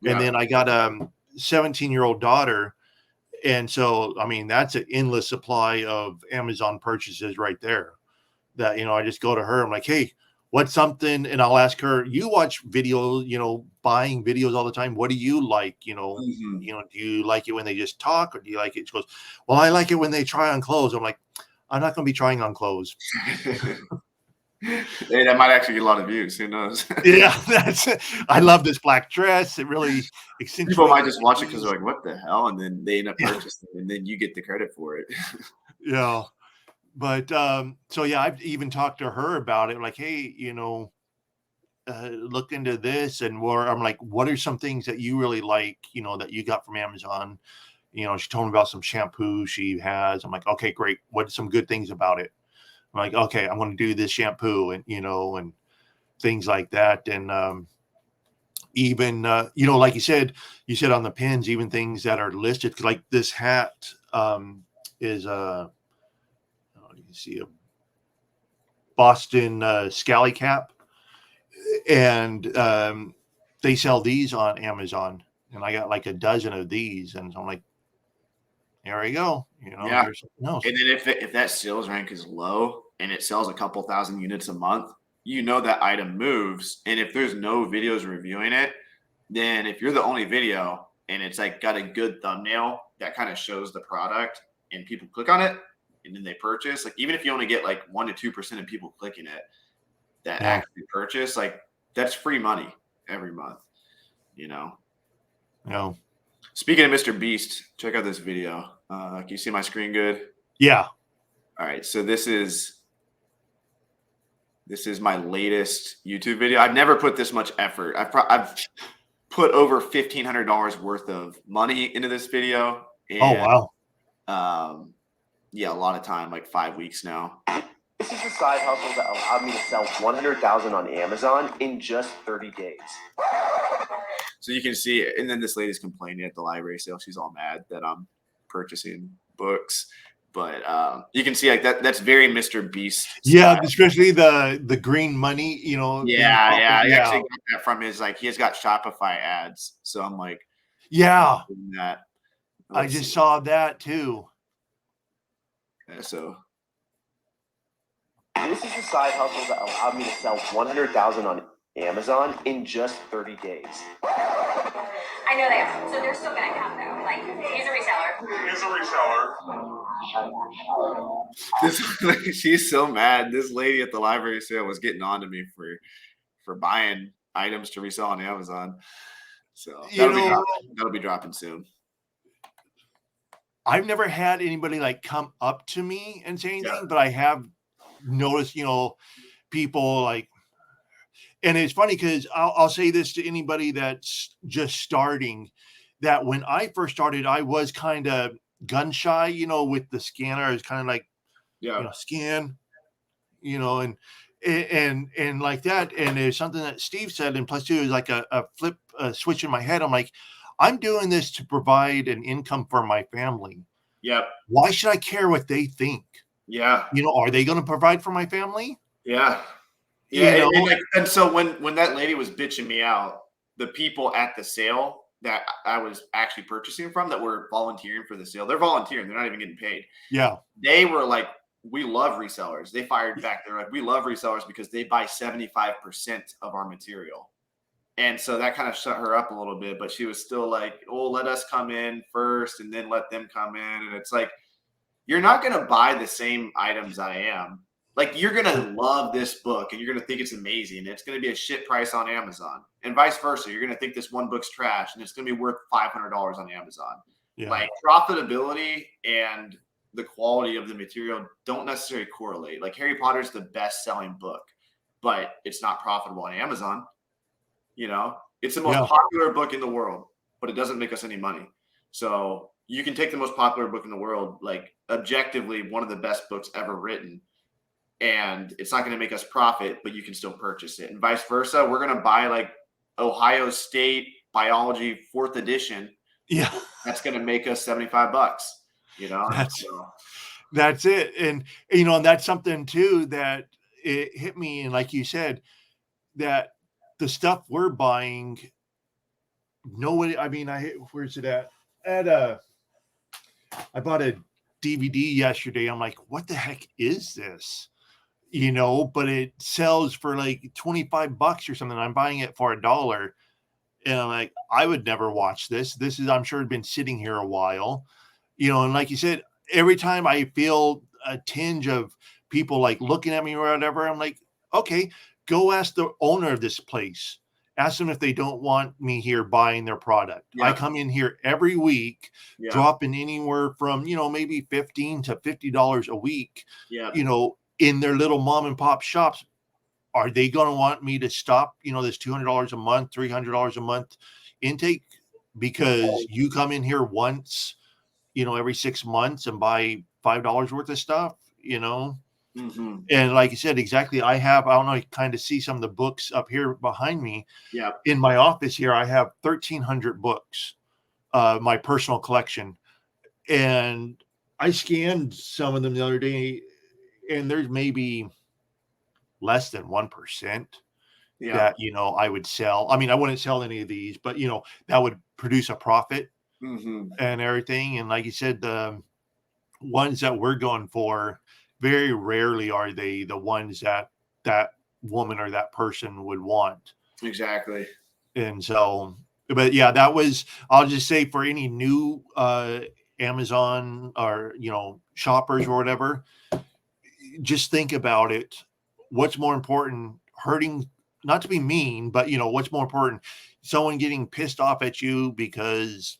Speaker 3: Yeah. And then I got a 17-year-old daughter. And so, I mean, that's an endless supply of Amazon purchases right there that, I just go to her. I'm like, hey, what's something, and I'll ask her, you watch video, buying videos all the time. What do you like? Do you like it when they just talk, or do you like it? She goes, well, I like it when they try on clothes. I'm like, I'm not going to be trying on clothes.
Speaker 1: Hey, that might actually get a lot of views. Who knows?
Speaker 3: Yeah, I love this black dress. It really accentuates.
Speaker 1: People might just watch it because they're like, what the hell? And then they end up purchasing it, and then you get the credit for it.
Speaker 3: Yeah. But so yeah, I've even talked to her about it. Like, hey, look into this, and where I'm like, what are some things that you really like, that you got from Amazon? She told me about some shampoo she has. I'm like, okay, great. What are some good things about it? I'm like, okay, I'm going to do this shampoo, and and things like that. And even like you said on the pins, even things that are listed, like this hat is you see a Boston scally cap, and they sell these on Amazon, and I got like a dozen of these, and I'm like, there you go,
Speaker 1: Yeah.
Speaker 3: here's something else.
Speaker 1: And then if that sales rank is low and it sells a couple thousand units a month, that item moves. And if there's no videos reviewing it, then if you're the only video and it's like got a good thumbnail that kind of shows the product and people click on it and then they purchase, like even if you only get like 1 to 2% of people clicking it that actually purchase, like that's free money every month,
Speaker 3: Yeah.
Speaker 1: Speaking of Mr. Beast, check out this video. Can you see my screen good?
Speaker 3: Yeah.
Speaker 1: All right. So this is my latest YouTube video. I've never put this much effort. I've put over $1,500 worth of money into this video. And,
Speaker 3: oh wow.
Speaker 1: Yeah, a lot of time, like 5 weeks now.
Speaker 4: This is the side hustle that allowed me to sell 100,000 on Amazon in just 30 days.
Speaker 1: So you can see it. And then this lady's complaining at the library sale. She's all mad that I'm purchasing books. But you can see like that's very Mr. Beast style.
Speaker 3: Yeah, especially the green money,
Speaker 1: Yeah. I actually got that from his, like, he's got Shopify ads. So I'm like,
Speaker 3: yeah,
Speaker 1: that.
Speaker 3: I just saw that too.
Speaker 1: Yeah, so
Speaker 4: this is the side hustle that allowed me to sell 100,000 on Amazon in just 30 days.
Speaker 5: I know they are. So they're still going to come, though. Like, he's a reseller.
Speaker 1: She's so mad. This lady at the library sale was getting on to me for buying items to resell on Amazon. So that'll be dropping soon.
Speaker 3: I've never had anybody like come up to me and say anything, but I have noticed, people like, and it's funny because I'll say this to anybody that's just starting, that when I first started, I was kind of gun shy, with the scanner. I was kind of like, scan, and like that. And there's something that Steve said, and plus two is like a flip switch in my head. I'm like, I'm doing this to provide an income for my family.
Speaker 1: Yep.
Speaker 3: Why should I care what they think?
Speaker 1: Yeah.
Speaker 3: Are they going to provide for my family?
Speaker 1: Yeah. Yeah. And so when that lady was bitching me out, the people at the sale that I was actually purchasing from that were volunteering for the sale, they're volunteering. They're not even getting paid.
Speaker 3: Yeah.
Speaker 1: They were like, we love resellers. They fired back. They're like, we love resellers because they buy 75% of our material. And so that kind of shut her up a little bit, but she was still like, oh, let us come in first and then let them come in. And it's like, you're not going to buy the same items I am. Like, you're going to love this book and you're going to think it's amazing. And it's going to be a shit price on Amazon, and vice versa. You're going to think this one book's trash and it's going to be worth $500 on Amazon. Yeah. Like, profitability and the quality of the material don't necessarily correlate. Like, Harry Potter's the best selling book, but it's not profitable on Amazon. It's the most popular book in the world, but it doesn't make us any money. So you can take the most popular book in the world, like objectively one of the best books ever written, and it's not going to make us profit, but you can still purchase it. And vice versa. We're going to buy like Ohio State Biology 4th edition.
Speaker 3: Yeah.
Speaker 1: That's going to make us $75,
Speaker 3: That's it. And, and that's something too, that it hit me. And like you said, that the stuff we're buying, where's it at? I bought a DVD yesterday. I'm like, what the heck is this? but it sells for like $25 or something. I'm buying it for $1. And I'm like, I would never watch this. This is, I'm sure, been sitting here a while, and like you said, every time I feel a tinge of people like looking at me or whatever, I'm like, okay, go ask the owner of this place. Ask them if they don't want me here buying their product. I come in here every week, dropping anywhere from, maybe $15 to $50 a week, in their little mom and pop shops. Are they going to want me to stop, this $200 a month, $300 a month intake because you come in here once, every 6 months and buy $5 worth of stuff,
Speaker 1: Mm-hmm.
Speaker 3: And like you said, exactly. I don't know, you kind of see some of the books up here behind me.
Speaker 1: Yeah.
Speaker 3: In my office here, I have 1,300 books, my personal collection. And I scanned some of them the other day, and there's maybe less than 1% that, I would sell. I mean, I wouldn't sell any of these, but, that would produce a profit and everything. And like you said, the ones that we're going for, very rarely are they the ones that woman or that person would want.
Speaker 1: Exactly.
Speaker 3: And so, but yeah, that was, I'll just say, for any new Amazon or, shoppers or whatever, just think about it. What's more important, hurting, not to be mean, but what's more important, someone getting pissed off at you because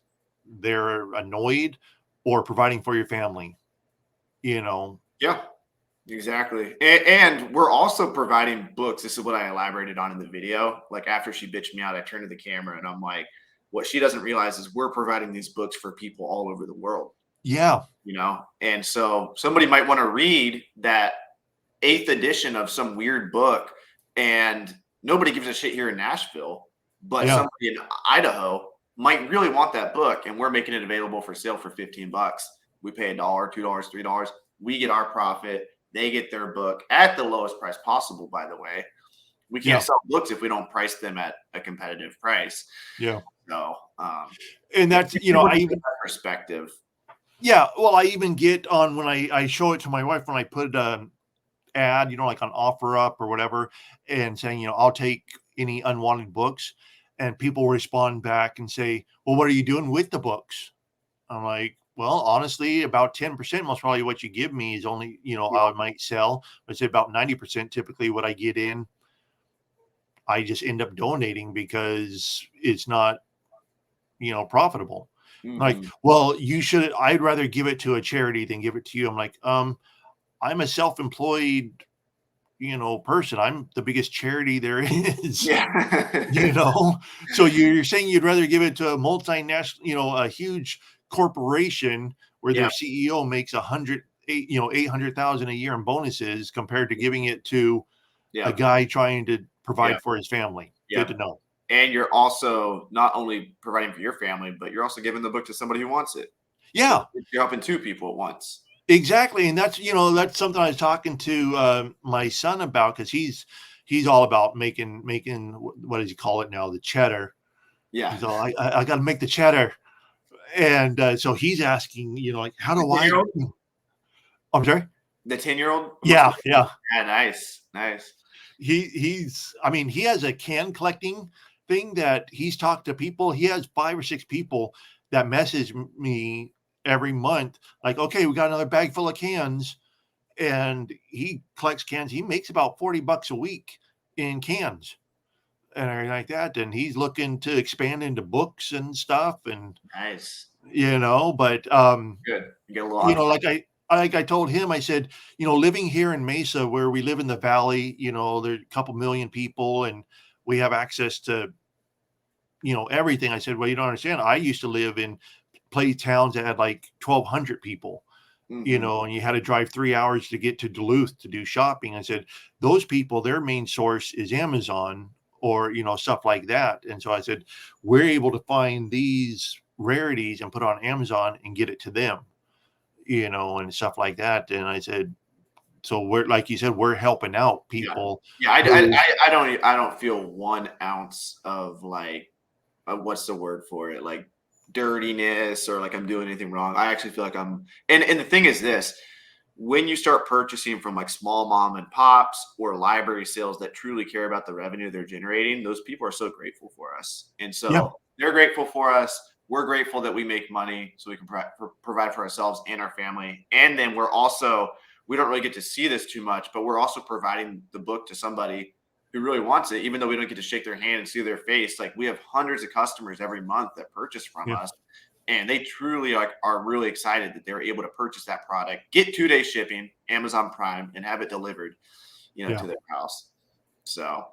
Speaker 3: they're annoyed, or providing for your family,
Speaker 1: Yeah, exactly. And we're also providing books. This is what I elaborated on in the video. Like, after she bitched me out, I turned to the camera and I'm like, what she doesn't realize is we're providing these books for people all over the world.
Speaker 3: Yeah.
Speaker 1: And so somebody might want to read that 8th edition of some weird book, and nobody gives a shit here in Nashville, but somebody in Idaho might really want that book, and we're making it available for sale for $15. We pay $1, $2, $3. We get our profit. They get their book at the lowest price possible, by the way. We can't sell books if we don't price them at a competitive price.
Speaker 3: Yeah.
Speaker 1: So,
Speaker 3: and that's, I even
Speaker 1: perspective.
Speaker 3: Yeah. Well, I even get on when I show it to my wife, when I put an ad, like on OfferUp or whatever, and saying, I'll take any unwanted books, and people respond back and say, well, what are you doing with the books? I'm like, well, honestly, about 10%, most probably what you give me is only, I might sell. I'd say about 90% typically what I get in, I just end up donating because it's not, profitable. Like, well, I'd rather give it to a charity than give it to you. I'm like, I'm a self-employed, person. I'm the biggest charity there is.
Speaker 1: Yeah.
Speaker 3: So you're saying you'd rather give it to a multinational, a huge corporation where their CEO makes $800,000 a year in bonuses, compared to giving it to a guy trying to provide for his family. Good to know.
Speaker 1: And you're also not only providing for your family, but you're also giving the book to somebody who wants it.
Speaker 3: Yeah.
Speaker 1: So you're helping 2 people at once.
Speaker 3: Exactly. And that's, that's something I was talking to my son about, because he's all about making, what does he call it now? The cheddar.
Speaker 1: Yeah.
Speaker 3: He's all, I got to make the cheddar. And so he's asking, like, how do I? I'm sorry?
Speaker 1: The 10-year-old?
Speaker 3: Yeah. Yeah.
Speaker 1: Nice.
Speaker 3: He has a can collecting thing that he's talked to people. He has 5 or 6 people that message me every month, like, okay, we got another bag full of cans, and he collects cans. He makes about $40 a week in cans and everything like that. And he's looking to expand into books and stuff. And
Speaker 1: nice,
Speaker 3: but
Speaker 1: good. You get a little,
Speaker 3: like I told him, I said, living here in Mesa, where we live in the valley, there's a couple million people and we have access to, everything. I said, well, you don't understand. I used to live in towns that had like 1,200 people, and you had to drive 3 hours to get to Duluth to do shopping. I said, those people, their main source is Amazon or, stuff like that. And so I said, we're able to find these rarities and put on Amazon and get it to them, and stuff like that. And I said, so we're, like you said, we're helping out people.
Speaker 1: Yeah. I don't feel 1 ounce of like, what's the word for it? Like dirtiness, or like I'm doing anything wrong. I actually feel like and the thing is this, when you start purchasing from like small mom and pops or library sales that truly care about the revenue they're generating, those people are so grateful for us. And
Speaker 3: Yeah.
Speaker 1: so they're grateful for us. We're grateful that we make money so we can provide for ourselves and our family. And then we don't really get to see this too much, but we're also providing the book to somebody who really wants it, even though we don't get to shake their hand and see their face. Like, we have hundreds of customers every month that purchase from
Speaker 3: Yeah.
Speaker 1: us. And they truly are really excited that they're able to purchase that product, get 2-day shipping, Amazon Prime, and have it delivered,
Speaker 3: Yeah.
Speaker 1: to their house. So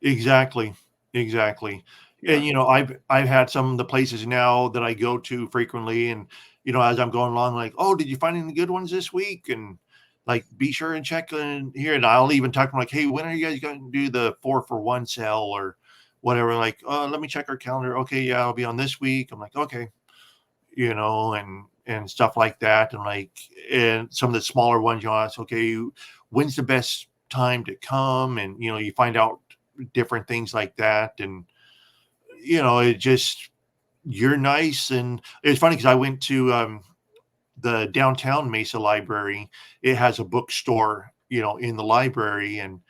Speaker 3: Exactly.
Speaker 1: yeah.
Speaker 3: And I've had some of the places now that I go to frequently, and as I'm going along, like, oh, did you find any good ones this week? And like, be sure and check in here. And I'll even talk to them like, hey, when are you guys going to do the 4-for-1 sale or whatever? Like, oh, let me check our calendar. Okay, yeah, I'll be on this week. I'm like, okay, and stuff like that. And some of the smaller ones, it's okay, when's the best time to come? And you find out different things like that. And it just, you're nice. And it's funny because I went to the downtown Mesa library. It has a bookstore in the library, and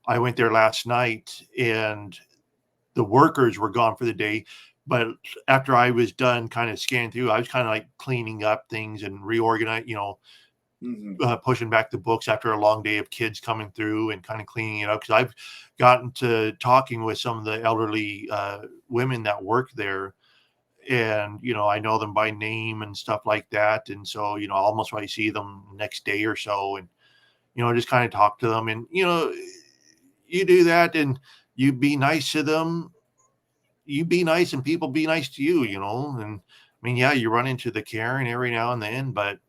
Speaker 3: I went there last night, and the workers were gone for the day. But after I was done kind of scanning through, I was kind of like cleaning up things and reorganize, pushing back the books after a long day of kids coming through and kind of cleaning it up. Because I've gotten to talking with some of the elderly women that work there, and I know them by name and stuff like that. And so almost when I see them next day or so, and just kind of talk to them, and you do that, and you be nice to them. You be nice, and people be nice to you. And I mean, yeah, you run into the Karen every now and then, but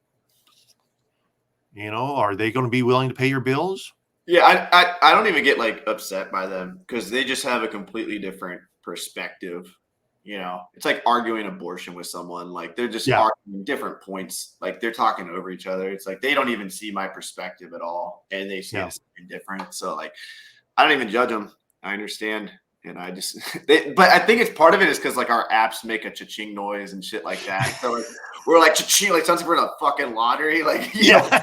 Speaker 3: are they going to be willing to pay your bills?
Speaker 1: Yeah, I don't even get like upset by them because they just have a completely different perspective. It's like arguing abortion with someone. Like, they're just
Speaker 3: Yeah.
Speaker 1: arguing different points. Like, they're talking over each other. It's like they don't even see my perspective at all, and they see
Speaker 3: Yeah.
Speaker 1: it as something different. So like, I don't even judge them. I understand. And I just, but I think it's part of it is because like our apps make a cha-ching noise and shit like that. So like, we're like cha-ching, like sounds like we're in a fucking lottery. Like,
Speaker 3: Yeah.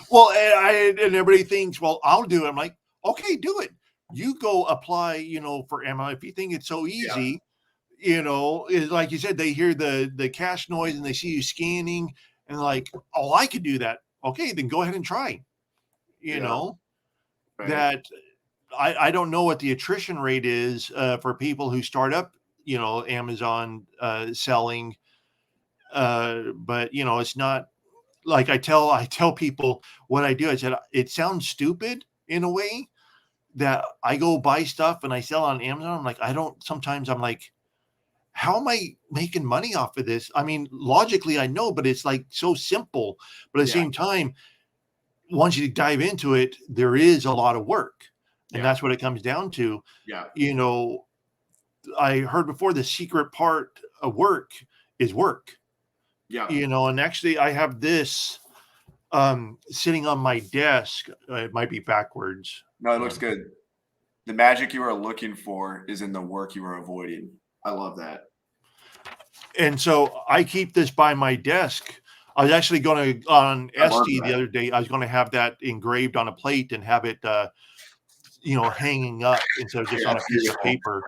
Speaker 3: Well, and everybody thinks, well, I'll do it. I'm like, okay, do it. You go apply, for Emma. If you think it's so easy, it's like you said, they hear the cash noise and they see you scanning and like, oh, I could do that. Okay, then go ahead and try.
Speaker 1: Right.
Speaker 3: That I don't know what the attrition rate is for people who start up, Amazon selling. But it's not like I tell people what I do. I said, it sounds stupid in a way that I go buy stuff and I sell on Amazon. I'm like, sometimes I'm like, how am I making money off of this? I mean, logically I know, but it's like so simple. But at the same time, once you dive into it, there is a lot of work. And that's what it comes down to.
Speaker 1: Yeah.
Speaker 3: I heard before, the secret part of work is work.
Speaker 1: Yeah.
Speaker 3: And actually I have this sitting on my desk. It might be backwards.
Speaker 1: No, it looks good. The magic you are looking for is in the work you are avoiding. I love that.
Speaker 3: And so I keep this by my desk. I was actually going to, on Etsy the other day, I was going to have that engraved on a plate and have it, hanging up instead of just on a piece of paper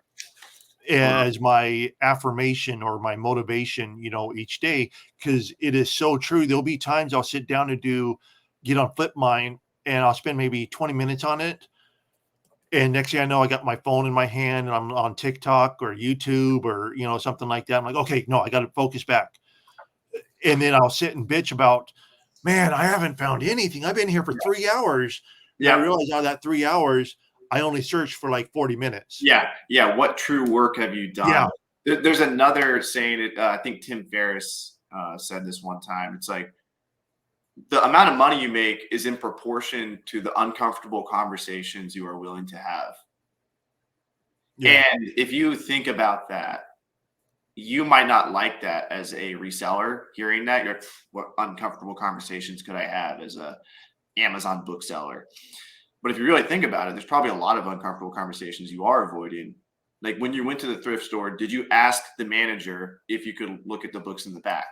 Speaker 3: as my affirmation or my motivation, each day. Because it is so true. There'll be times I'll sit down to get on Flipmine, and I'll spend maybe 20 minutes on it. And next thing I know, I got my phone in my hand and I'm on TikTok or YouTube or, something like that. I'm like, okay, no, I got to focus back. And then I'll sit and bitch about, man, I haven't found anything. I've been here for 3 hours.
Speaker 1: Yeah.
Speaker 3: And I realized out of that 3 hours, I only searched for like 40 minutes.
Speaker 1: Yeah. Yeah. What true work have you done? Yeah. There's another saying, I think Tim Ferriss said this one time. It's like, the amount of money you make is in proportion to the uncomfortable conversations you are willing to have. Yeah. And if you think about that, you might not like that as a reseller. Hearing that, you're, what uncomfortable conversations could I have as a Amazon bookseller? But if you really think about it, there's probably a lot of uncomfortable conversations you are avoiding. Like, when you went to the thrift store, did you ask the manager if you could look at the books in the back?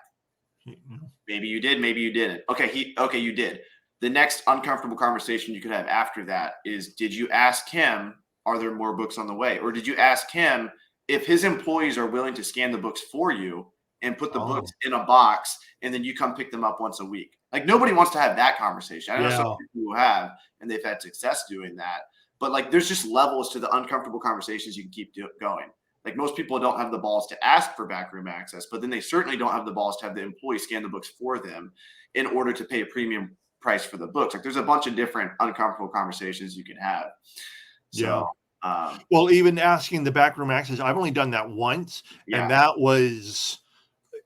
Speaker 1: Maybe you did, maybe you didn't. Okay, you did. The next uncomfortable conversation you could have after that is, did you ask him, are there more books on the way? Or did you ask him if his employees are willing to scan the books for you and put the books in a box, and then you come pick them up once a week? Like, nobody wants to have that conversation. I know some people who have, and they've had success doing that. But like, there's just levels to the uncomfortable conversations you can keep going. Like, most people don't have the balls to ask for backroom access, but then they certainly don't have the balls to have the employee scan the books for them in order to pay a premium price for the books. Like, there's a bunch of different uncomfortable conversations you can have. So,
Speaker 3: well, even asking the backroom access, I've only done that once, and that was,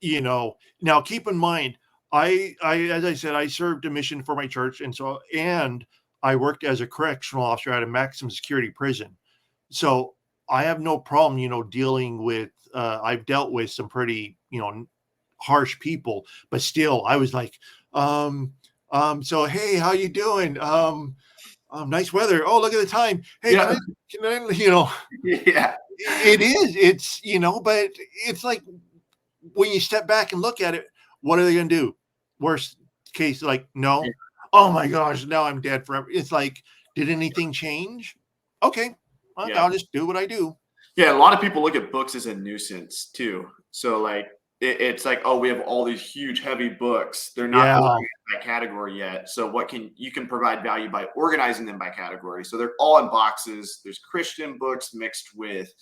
Speaker 3: now keep in mind, I, as I said, I served a mission for my church, and I worked as a correctional officer at a maximum security prison. So I have no problem, dealing with, I've dealt with some pretty, harsh people, but still I was like, so, hey, how you doing? Nice weather. Oh, look at the time. Hey, can I, it is, it's, but it's like, when you step back and look at it, what are they going to do? Worst case, like, no. Oh my gosh, now I'm dead forever. It's like, did anything change? Okay. I'll just do what I do.
Speaker 1: Yeah, a lot of people look at books as a nuisance too. So like, it's like, oh, we have all these huge, heavy books. They're not in that category yet. So you can provide value by organizing them by category. So they're all in boxes. There's Christian books mixed with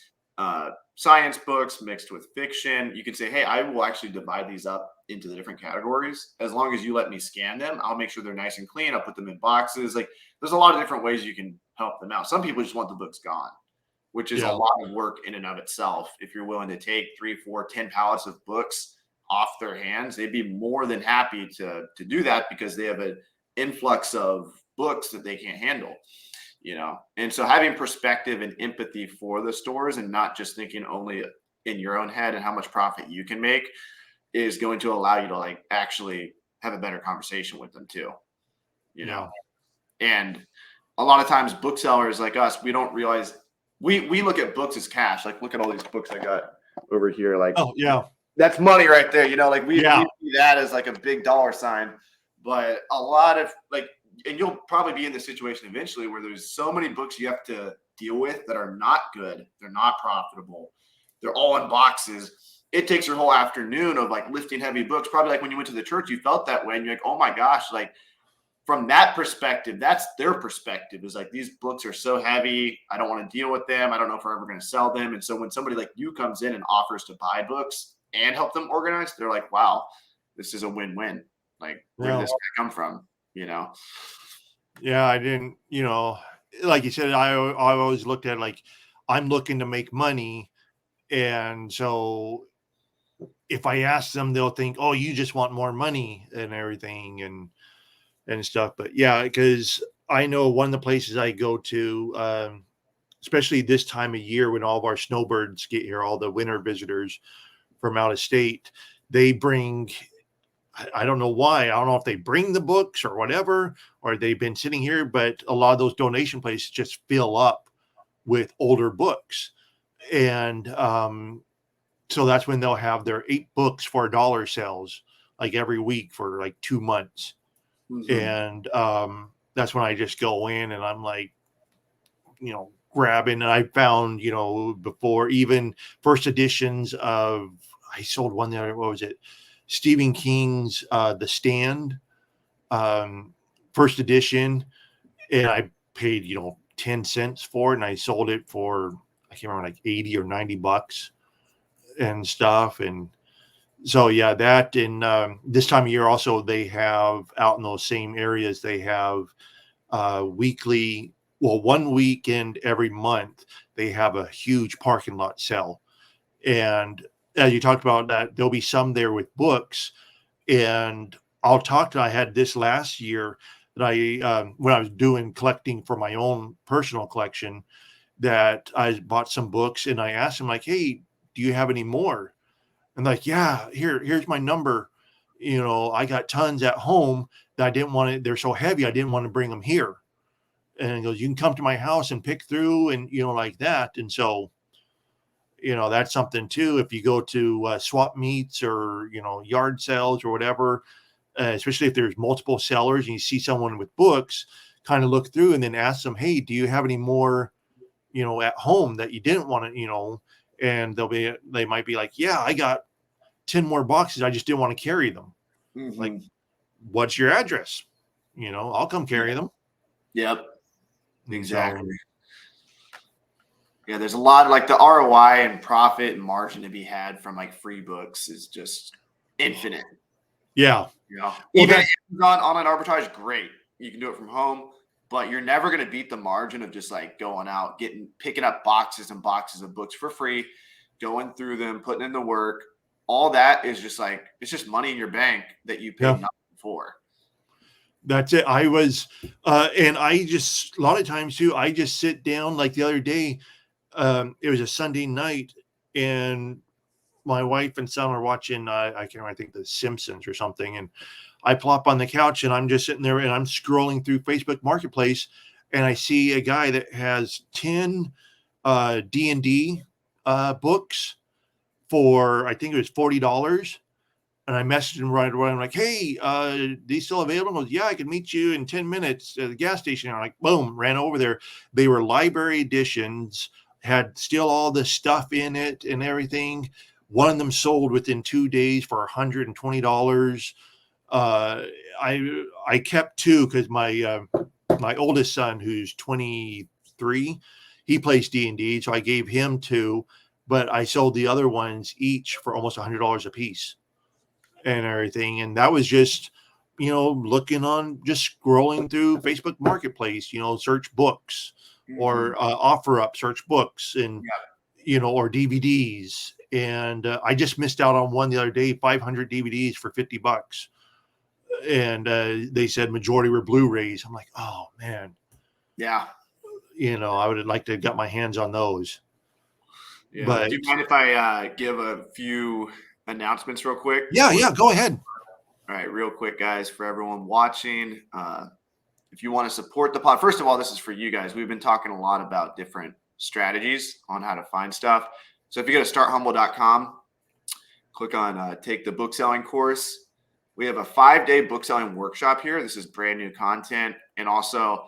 Speaker 1: science books, mixed with fiction. You can say, hey, I will actually divide these up into the different categories. As long as you let me scan them, I'll make sure they're nice and clean. I'll put them in boxes. Like, there's a lot of different ways you can help them out. Some people just want the books gone, which is a lot of work in and of itself. If you're willing to take 3, 4, 10 pallets of books off their hands, they'd be more than happy to do that, because they have an influx of books that they can't handle, And so having perspective and empathy for the stores, and not just thinking only in your own head and how much profit you can make, is going to allow you to like actually have a better conversation with them too, And a lot of times booksellers like us, we don't realize we look at books as cash. Like, look at all these books I got over here. Like, that's money right there. Like we see that as like a big dollar sign. But a lot of like, and you'll probably be in this situation eventually where there's so many books you have to deal with that are not good. They're not profitable. They're all in boxes. It takes your whole afternoon of like lifting heavy books. Probably like when you went to the church, you felt that way. And you're like, oh my gosh, like, from that perspective, that's their perspective, is like, these books are so heavy. I don't want to deal with them. I don't know if we're ever going to sell them. And so when somebody like you comes in and offers to buy books and help them organize, they're like, wow, this is a win-win. Like, where did this come from?
Speaker 3: Yeah, I didn't, like you said, I always looked at it like, I'm looking to make money. And so if I ask them, they'll think, oh, you just want more money and everything and stuff. But yeah, because I know one of the places I go to, especially this time of year when all of our snowbirds get here, all the winter visitors from out of state, they bring, I don't know why, I don't know if they bring the books or whatever, or they've been sitting here, but a lot of those donation places just fill up with older books. And so that's when they'll have their 8 books for $1 sales, like every week for like 2 months. And that's when I just go in and I'm like, grabbing. And I found, before even first editions of, I sold one there. What was it? Stephen King's The Stand, first edition. And I paid, 10 cents for it. And I sold it for, I can't remember, like 80 or 90 bucks and stuff. And so, yeah, that, and this time of year also, they have out in those same areas, they have weekly, one weekend every month, they have a huge parking lot sale. And as you talked about that, there'll be some there with books. And I had this last year that when I was collecting for my own personal collection, that I bought some books, and I asked them like, hey, do you have any more? And like, yeah, here's my number. I got tons at home that I didn't want to, they're so heavy, I didn't want to bring them here. And he goes, you can come to my house and pick through, and like that. And so, That's something too. If you go to swap meets or, yard sales or whatever, especially if there's multiple sellers and you see someone with books, kind of look through and then ask them, hey, do you have any more, at home that you didn't want to, and they might be like, yeah, I got 10 more boxes. I just didn't want to carry them.
Speaker 1: Mm-hmm.
Speaker 3: Like, what's your address? I'll come carry them.
Speaker 1: Yep. Exactly.
Speaker 3: So,
Speaker 1: yeah, there's a lot of like the ROI and profit and margin to be had from like free books is just infinite.
Speaker 3: Yeah.
Speaker 1: Well,
Speaker 3: eBay,
Speaker 1: Amazon, online arbitrage, great. You can do it from home, but you're never going to beat the margin of just like going out, picking up boxes and boxes of books for free, going through them, putting in the work. All that is just like, it's just money in your bank that you paid nothing for.
Speaker 3: That's it. I was, and I just, a lot of times too, I just sit down like the other day. It was a Sunday night and my wife and son are watching, I think The Simpsons or something. And I plop on the couch and I'm just sitting there and I'm scrolling through Facebook Marketplace and I see a guy that has 10 D&D books for, I think it was $40. And I messaged him right away. I'm like, hey, these still available? He goes, yeah, I can meet you in 10 minutes at the gas station. And I'm like, boom, ran over there. They were library editions, had still all the stuff in it and everything. One of them sold within 2 days for $120. I kept two because my oldest son, who's 23, he plays D&D, so I gave him two, but I sold the other ones each for almost $100 a piece and everything. And that was just, looking on, just scrolling through Facebook Marketplace, search books or offer up, search books and, or DVDs. And I just missed out on one the other day, 500 DVDs for $50. And they said majority were Blu-rays. I'm like, oh man.
Speaker 1: Yeah.
Speaker 3: I would have liked to have got my hands on those.
Speaker 1: Yeah.
Speaker 3: But
Speaker 1: do you mind if I give a few announcements real quick?
Speaker 3: Yeah, go ahead.
Speaker 1: All right, real quick, guys, for everyone watching. If you want to support the pod, first of all, this is for you guys. We've been talking a lot about different strategies on how to find stuff. So if you go to starthumble.com, click on take the book selling course. We have a 5-day book selling workshop here. This is brand new content. And also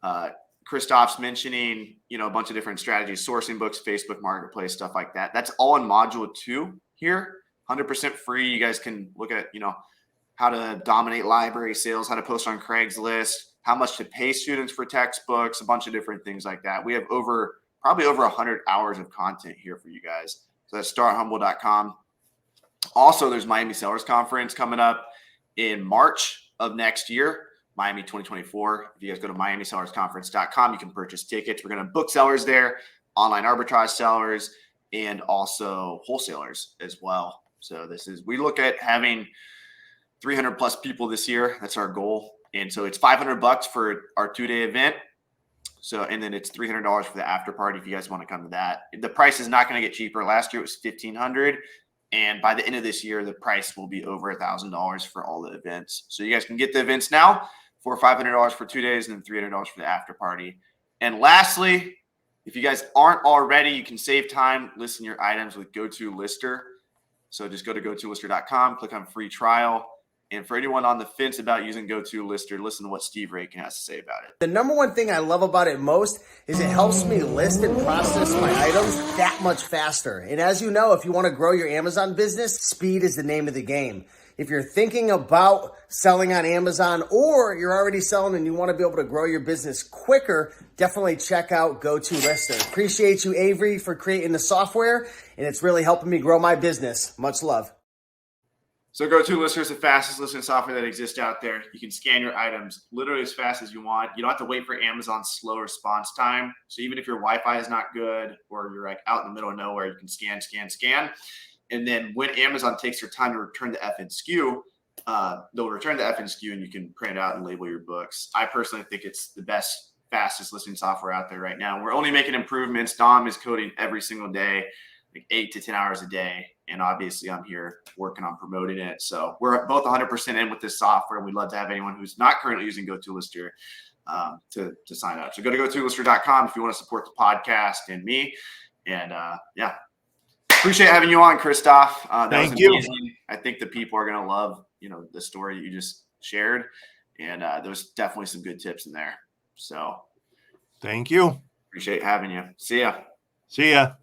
Speaker 1: Kristoff's mentioning, a bunch of different strategies, sourcing books, Facebook Marketplace, stuff like that. That's all in module 2 here, 100% free. You guys can look at, how to dominate library sales, how to post on Craigslist, how much to pay students for textbooks, a bunch of different things like that. We have probably over 100 hours of content here for you guys. So that's starthumble.com. Also, there's Miami Sellers Conference coming up in March of next year, Miami 2024. If you guys go to miamisellersconference.com, you can purchase tickets. We're going to have booksellers there, online arbitrage sellers, and also wholesalers as well. So we look at having 300 plus people this year. That's our goal. And so it's $500 for our 2-day event. So, and then it's $300 for the after party if you guys want to come to that. The price is not going to get cheaper. Last year it was $1,500. And by the end of this year, the price will be over $1,000 for all the events. So you guys can get the events now for $500 for 2 days and then $300 for the after party. And lastly, if you guys aren't already, you can save time, listing your items with GoToLister. So just go to GoToLister.com, click on free trial. And for anyone on the fence about using GoToLister, listen to what Steve Rakin has to say about it.
Speaker 6: The number one thing I love about it most is it helps me list and process my items that much faster. And as you know, if you want to grow your Amazon business, speed is the name of the game. If you're thinking about selling on Amazon or you're already selling and you want to be able to grow your business quicker, definitely check out GoToLister. Appreciate you, Avery, for creating the software, and it's really helping me grow my business. Much love.
Speaker 1: So GoToLister is the fastest listing software that exists out there. You can scan your items literally as fast as you want. You don't have to wait for Amazon's slow response time. So even if your Wi-Fi is not good or you're like out in the middle of nowhere, you can scan. And then when Amazon takes their time to return the FNSKU, they'll return the FNSKU and you can print it out and label your books. I personally think it's the best, fastest listing software out there right now. We're only making improvements. Dom is coding every single day, like 8 to 10 hours a day. And obviously I'm here working on promoting it. So we're both 100% in with this software. And we'd love to have anyone who's not currently using GoToLister to sign up. So go to GoToLister.com if you want to support the podcast and me. And appreciate having you on, Kristoff. That
Speaker 3: Thank
Speaker 1: was
Speaker 3: you.
Speaker 1: amazing. I think the people are going to love, the story that you just shared. And there's definitely some good tips in there. So
Speaker 3: Thank you.
Speaker 1: appreciate having you. See ya.
Speaker 3: See ya.